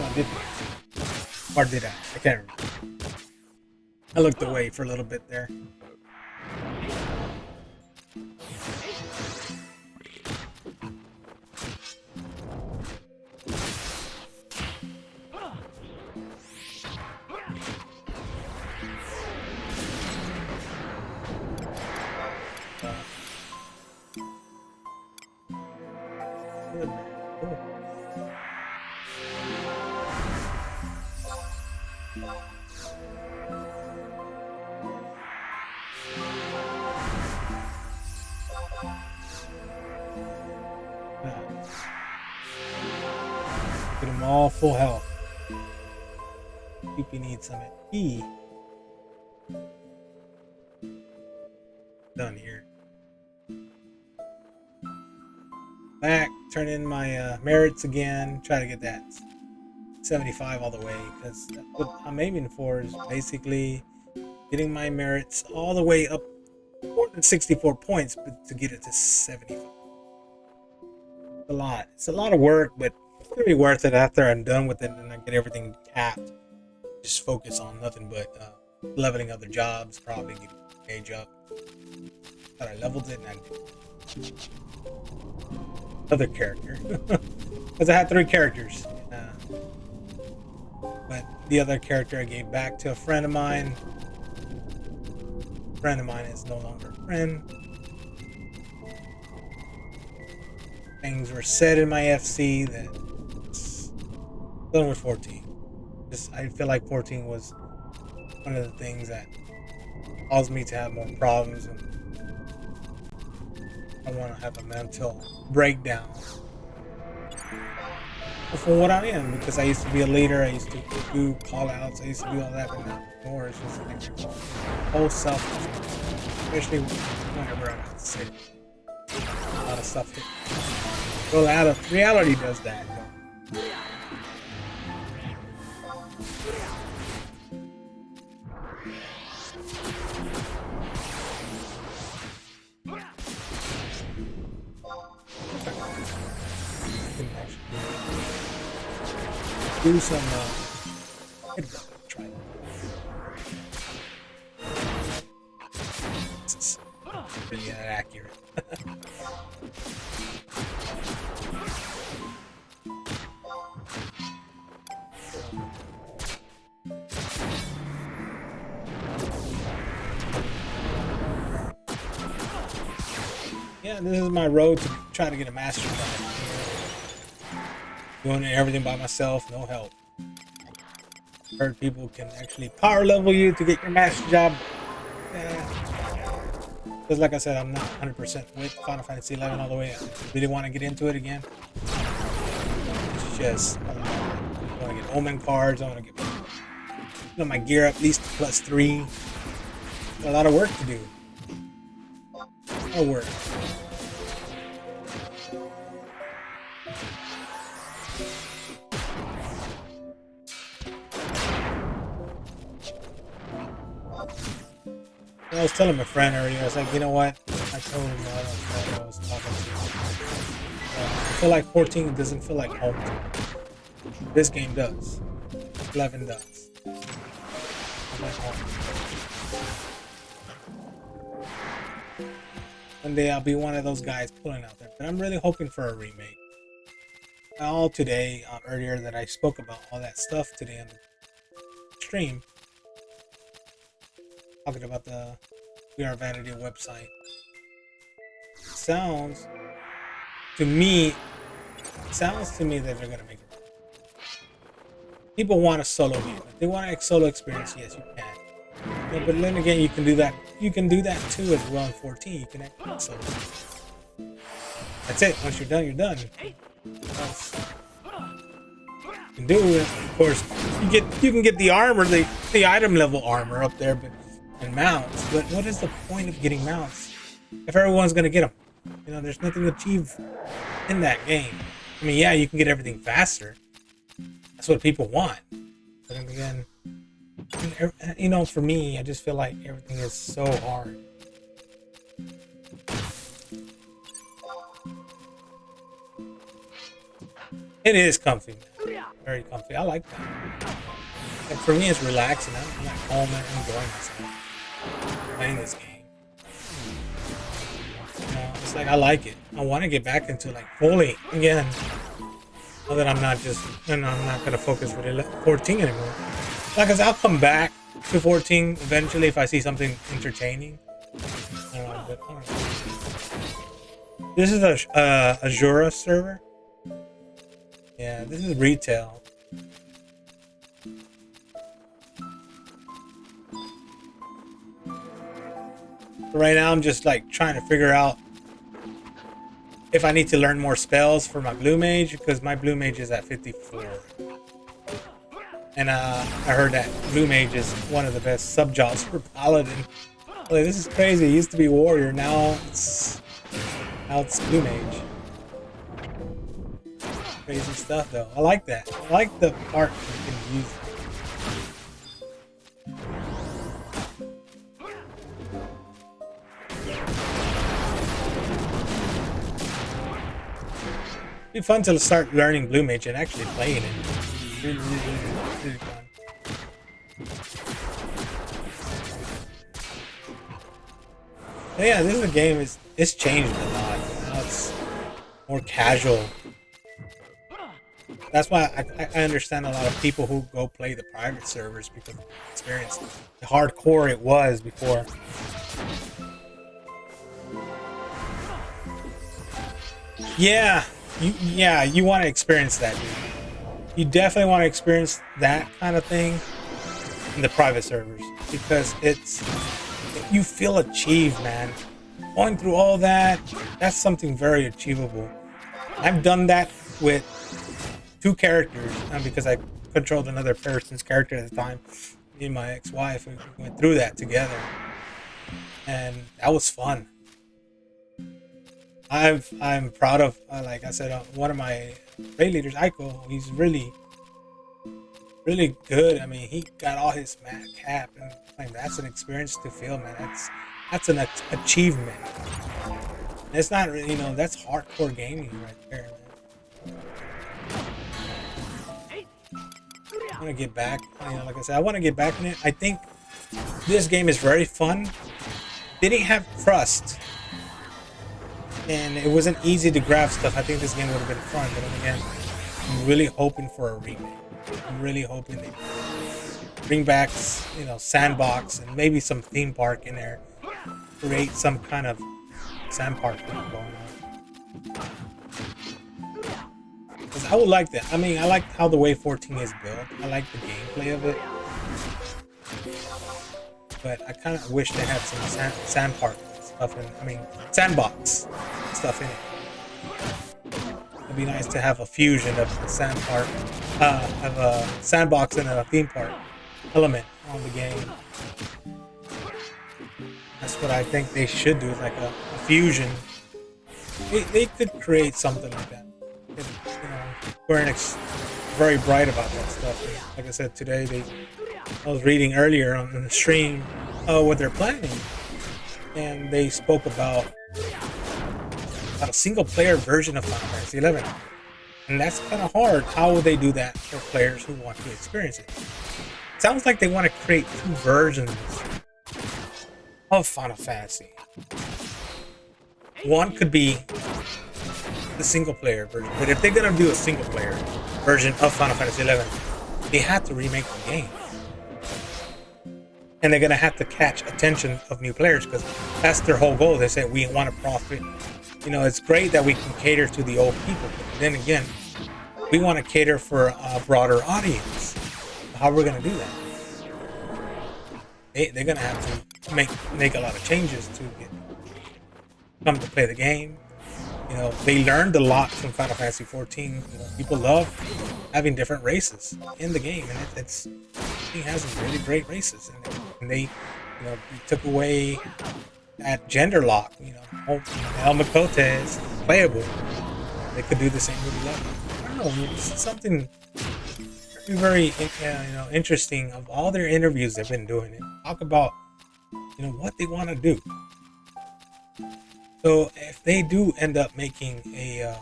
I did. Or did I? I can't remember. I looked away for a little bit there. Get them all full health. PP needs some E. Done here. Back, turn in my merits again. Try to get that 75 all the way, because what I'm aiming for is basically getting my merits all the way up more than 64 points, but to get it to 75. It's a lot. It's a lot of work, but it's gonna be worth it after I'm done with it and I get everything capped. Just focus on nothing but leveling other jobs, probably get the age up. But I leveled it and I did other character, because I had 3 characters. But the other character I gave back to a friend of mine. A friend of mine is no longer a friend. Things were said in my FC that done with 14. Just I feel like 14 was one of the things that caused me to have more problems, and I want to have a mental breakdown for what I am, because I used to be a leader. I used to do call outs. I used to do all that, but not anymore. It's just like whole self, especially whenever I'm out sick. A lot of stuff hit. Well, out of reality does that. Do some try that. This is really inaccurate. Yeah, this is my road to try to get a master job. Doing everything by myself, no help. Heard people can actually power level you to get your master job. Because like I said, I'm not 100% with Final Fantasy 11 all the way. I really want to get into it again. It's just, I want to get Omen cards. I want to get my gear up at least +3. A lot of work to do. A lot of work. I was telling my friend earlier, I was like, you know what? I told him I was talking to. I feel like 14 doesn't feel like home to me. This game does. 11 does. I'm like home. One day I'll be one of those guys pulling out there, but I'm really hoping for a remake. All today, earlier that I spoke about all that stuff today on the stream. Talking about the We Are Vana'diel website. Sounds to me that they're gonna make it. people want a solo game. If they want a solo experience, yes, you can. Yeah, but then again, you can do that. You can do that too as well in 14. You can act solo. That's it. Once you're done, you're done. That's, you can do it. Of course, you can get the armor, the item level armor up there, but and mounts. But what is the point of getting mounts if everyone's gonna get them? You know, there's nothing to achieve in that game. I mean, yeah, you can get everything faster. That's what people want. But then again, you know, for me, I just feel like everything is so hard. It is comfy, man. Very comfy. I like that. And for me, it's relaxing. I'm like home and enjoying myself playing this game. You know, it's like I like it. I want to get back into like fully again. Now that I'm not just, you know, I'm not gonna focus with 14 anymore. Like, cause I'll come back to 14 eventually if I see something entertaining. But I don't know. This is a Azura server. Yeah, this is retail. Right now, I'm just like trying to figure out if I need to learn more spells for my blue mage, because my blue mage is at 54. And I heard that blue mage is one of the best sub jobs for paladin. Like, this is crazy. It used to be warrior, now it's blue mage. Crazy stuff though. I like that. I like the part you can use. It'd be fun to start learning blue mage and actually playing it. Really fun. But yeah, this is a game. It's changed a lot. Now it's more casual. That's why I understand a lot of people who go play the private servers because of the experience. The hardcore it was before. Yeah, you want to experience that, dude. You definitely want to experience that kind of thing in the private servers because you feel achieved, man. Going through all that, that's something very achievable. I've done that with 2 characters, because I controlled another person's character at the time. Me and my ex-wife, we went through that together, and that was fun. I'm proud of, like I said, one of my raid leaders, Aiko. He's really good. I mean, he got all his mat cap, and like, that's an experience to feel, man. That's an achievement. It's not really, you know, that's hardcore gaming right there, man. I want to get back, you know, like I said, I want to get back in it. I think this game is very fun. They didn't have trust, and it wasn't easy to grab stuff. I think this game would have been fun, but then again, I'm really hoping for a remake. I'm really hoping they bring back, you know, sandbox and maybe some theme park in there. Create some kind of sand park thing going on. Because I would like that. I mean, I like how the way 14 is built. I like the gameplay of it. But I kind of wish they had some sand park stuff in, I mean, sandbox stuff in it. It'd be nice to have a fusion of the sand park, of a sandbox and a theme park element on the game. That's what I think they should do, like a fusion. They could create something like that. You know, Square Enix very bright about that stuff. And like I said today, I was reading earlier on the stream what they're planning, and they spoke about a single-player version of Final Fantasy 11, and that's kind of hard. How would they do that for players who want to experience it? Sounds like they want to create 2 versions of Final Fantasy. One could be the single-player version, but if they're gonna do a single-player version of Final Fantasy 11, they have to remake the game, and they're gonna have to catch attention of new players because that's their whole goal. They say we want to profit. You know, it's great that we can cater to the old people, but then again, we want to cater for a broader audience. how we're gonna do that. They're gonna have to make a lot of changes to come to play the game. You know, they learned a lot from Final Fantasy 14. You know, people love having different races in the game, and it has some really great races. And they, you know, took away that gender lock. You know, El Makote is playable. They could do the same with 11. I don't know. It's something very interesting of all their interviews they've been doing. It talk about, you know, what they want to do. So if they do end up making a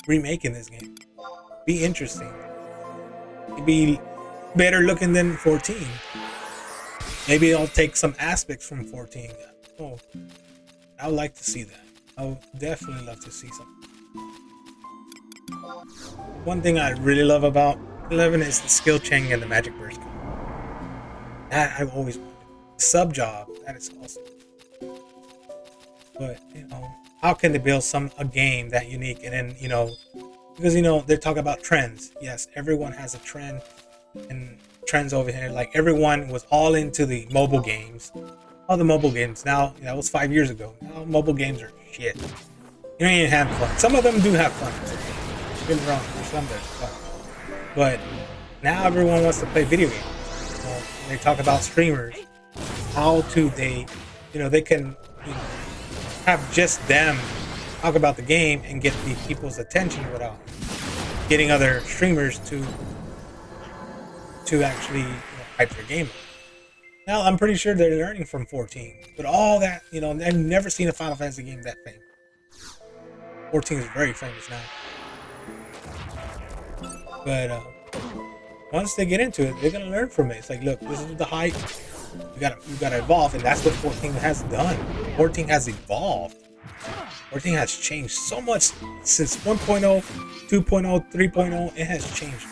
remaking this game, be interesting. It'd be better looking than 14. Maybe I'll take some aspects from 14. Oh, I would like to see that. I would definitely love to see something. One thing I really love about 11 is the skill chain and the magic burst. That I've always wanted. Sub job, that is awesome. But you know, how can they build a game that unique? And then, you know, because you know they're talking about trends. Yes, everyone has a trend and trends over here. Like everyone was all into the mobile games. All the mobile games now, that was 5 years ago. Now mobile games are shit. You don't even have fun. Some of them do have fun. Don't get me wrong, there's some that's fun. But now everyone wants to play video games. You know, they talk about streamers. How to they can, you know, have just them talk about the game and get the people's attention without getting other streamers to actually, you know, hype their game up. Now I'm pretty sure they're learning from 14, but all that, you know, I've never seen a Final Fantasy game that famous. 14 is very famous now, but once they get into it, they're gonna learn from it. It's like, look, this is the hype. You gotta evolve, and that's what 14 has done. 14 has evolved. 14 has changed so much since 1.0, 2.0, 3.0. It has changed.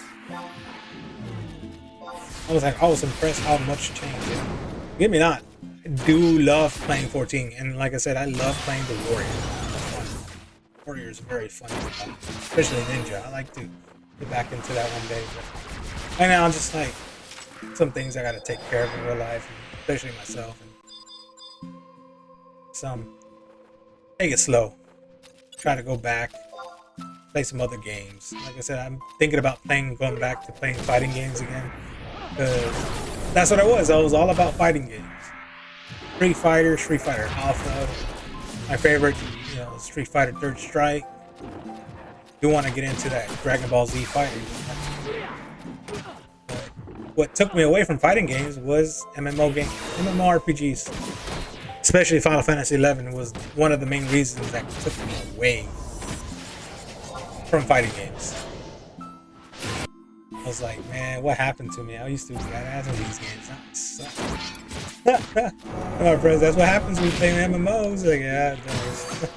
I was impressed how much changed. Get me not. I do love playing 14, and like I said, I love playing the Warrior. Warrior is very fun, especially Ninja. I like to get back into that one day. But right now, I'm just like, some things I gotta take care of in real life, especially myself, and take it slow. Try to go back, play some other games. Like I said, I'm thinking about going back to playing fighting games again, because that's what I was. I was all about fighting games. Street Fighter Alpha, my favorite, you know, Street Fighter Third Strike. Do want to get into that Dragon Ball Z fighting. What took me away from fighting games was MMORPGs. Especially Final Fantasy 11 was one of the main reasons that took me away from fighting games. I was like, man, what happened to me? I used to be badass in these games. That sucks. My friends, that's what happens when you play MMOs. Like, yeah, it does.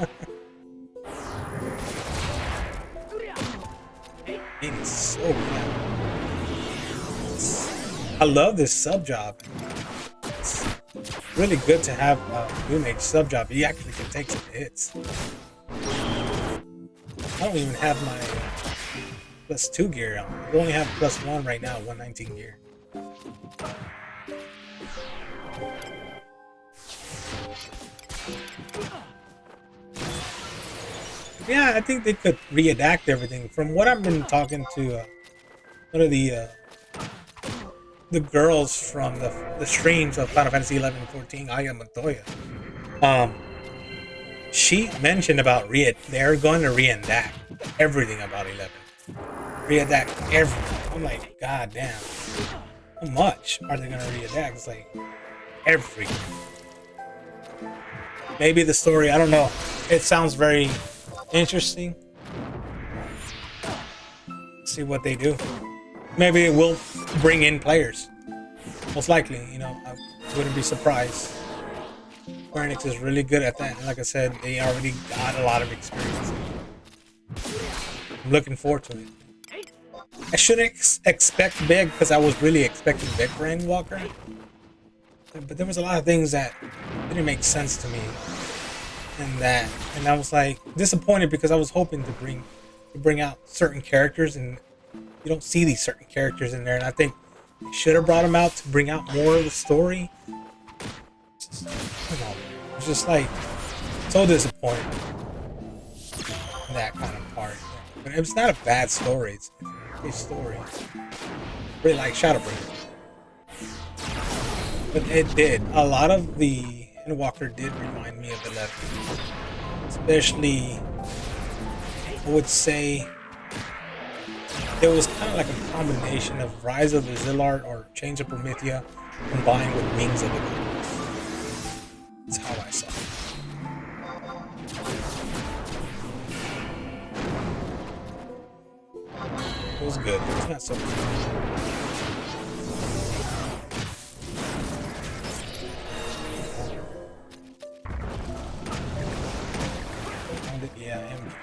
It is so bad. I love this sub job. It's really good to have a remake sub job. You actually can take some hits. I don't even have my +2 gear on. I only have +1 right now, 119 gear. Yeah, I think they could readapt everything. From what I've been talking to one of the girls from the streams of Final Fantasy 11 and 14, Aya Montoya, she mentioned about they're going to readapt everything about 11. Readapt everything. I'm like, god damn. How much are they going to readapt? It's like everything. Maybe the story, I don't know. It sounds very interesting. See what they do. Maybe it will bring in players. Most likely, you know, I wouldn't be surprised. Square Enix is really good at that. And like I said, they already got a lot of experience. I'm looking forward to it. I shouldn't expect big, because I was really expecting big for Endwalker. But there was a lot of things that didn't make sense to me. And I was like disappointed, because I was hoping to bring out certain characters and you don't see these certain characters in there, and I think they should have brought them out to bring out more of the story. Come on, it's just like so disappointing in that kind of part. But it's not a bad story. It's a great story. Really like Shadowbringers. But it did. A lot of the Endwalker did remind me of 11. Especially, I would say, it was kind of like a combination of Rise of the Zillard or Chains of Promethea combined with Wings of the Gods. That's how I saw it. It was good. It's not so good. Yeah, I am.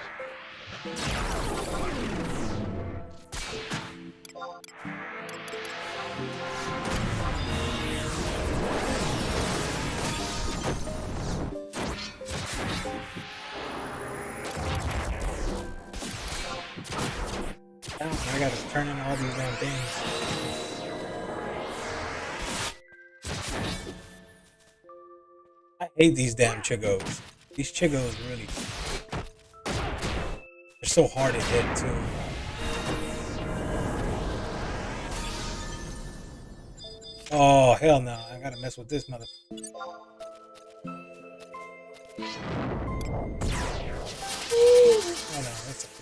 I gotta turn in all these damn things. I hate these damn Chigos. These Chigos really, they're so hard to hit too. Oh hell no! I gotta mess with this mother. Oh no, that's okay.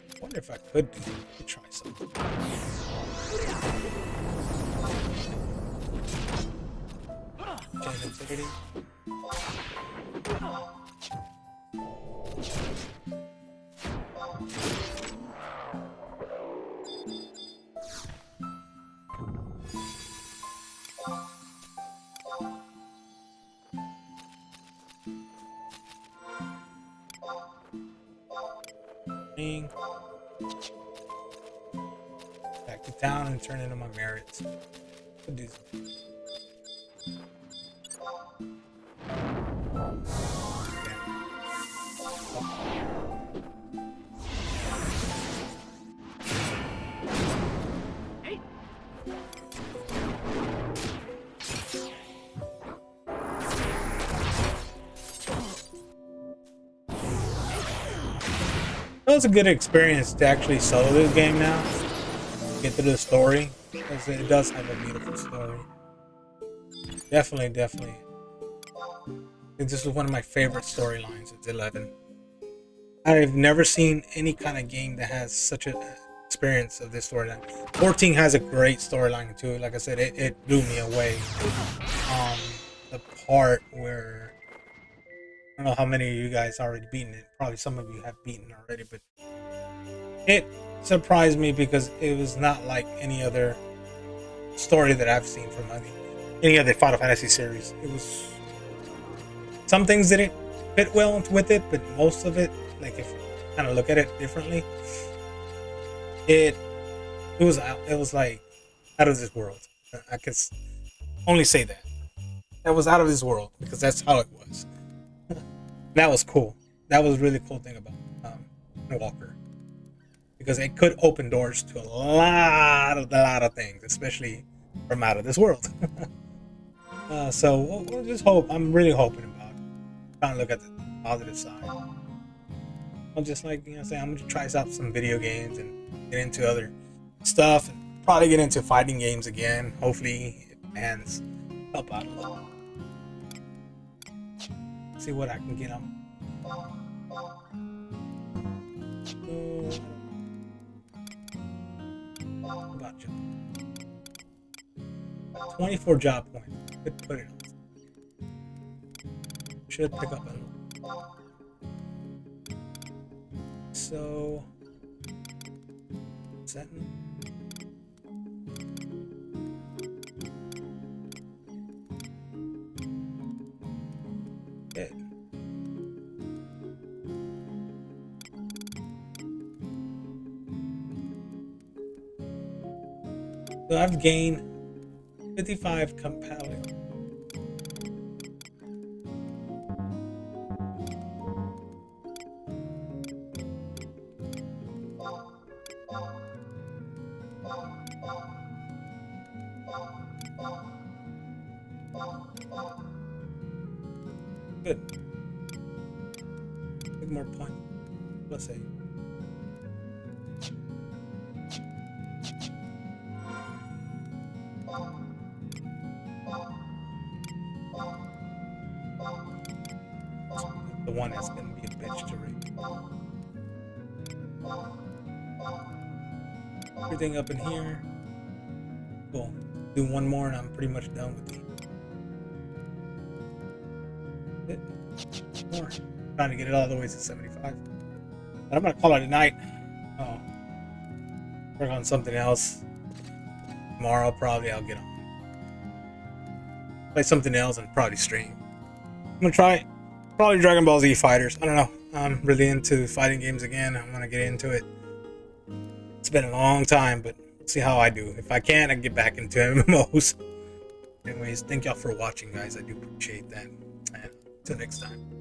I wonder if I could try something. Chain Infinity. Back to town and turn into my merits. Could do something. It was a good experience to actually solo this game now. Get through the story, because it does have a beautiful story. Definitely. This is one of my favorite storylines. It's 11. I've never seen any kind of game that has such an experience of this storyline. 14 has a great storyline too. Like I said, it blew me away. The part where I don't know how many of you guys already beaten it. Probably some of you have beaten already, but it surprised me because it was not like any other story that I've seen from any other Final Fantasy series. It was, some things didn't fit well with it, but most of it, like if you kind of look at it differently, it was like out of this world. I could only say that. That was out of this world because that's how it was. That was cool. That was a really cool thing about Walker, because it could open doors to a lot of things, especially from out of this world. So we'll just hope. I'm really hoping about it. Trying to look at the positive side. I'm just like, say I'm gonna try out some video games and get into other stuff, and probably get into fighting games again. Hopefully, it fans help out a little. See what I can get on. About job. 24 job points. Could put it on. Should pick up a little. So, setting. So I've gained 55 compelling. Good. Big more points. Let's say. The one that's gonna be a bitch to read. Everything up in here. Cool. Do one more and I'm pretty much done with it. More. Trying to get it all the way to 75. But I'm gonna call it a night. Oh. Work on something else. Tomorrow probably I'll get on. Play something else and probably stream. I'm gonna try probably Dragon Ball Z Fighters. I don't know. I'm really into fighting games again. I want to get into it. It's been a long time, but we'll see how I do. If I can, I can get back into MMOs. Anyways, thank y'all for watching, guys. I do appreciate that. And until next time.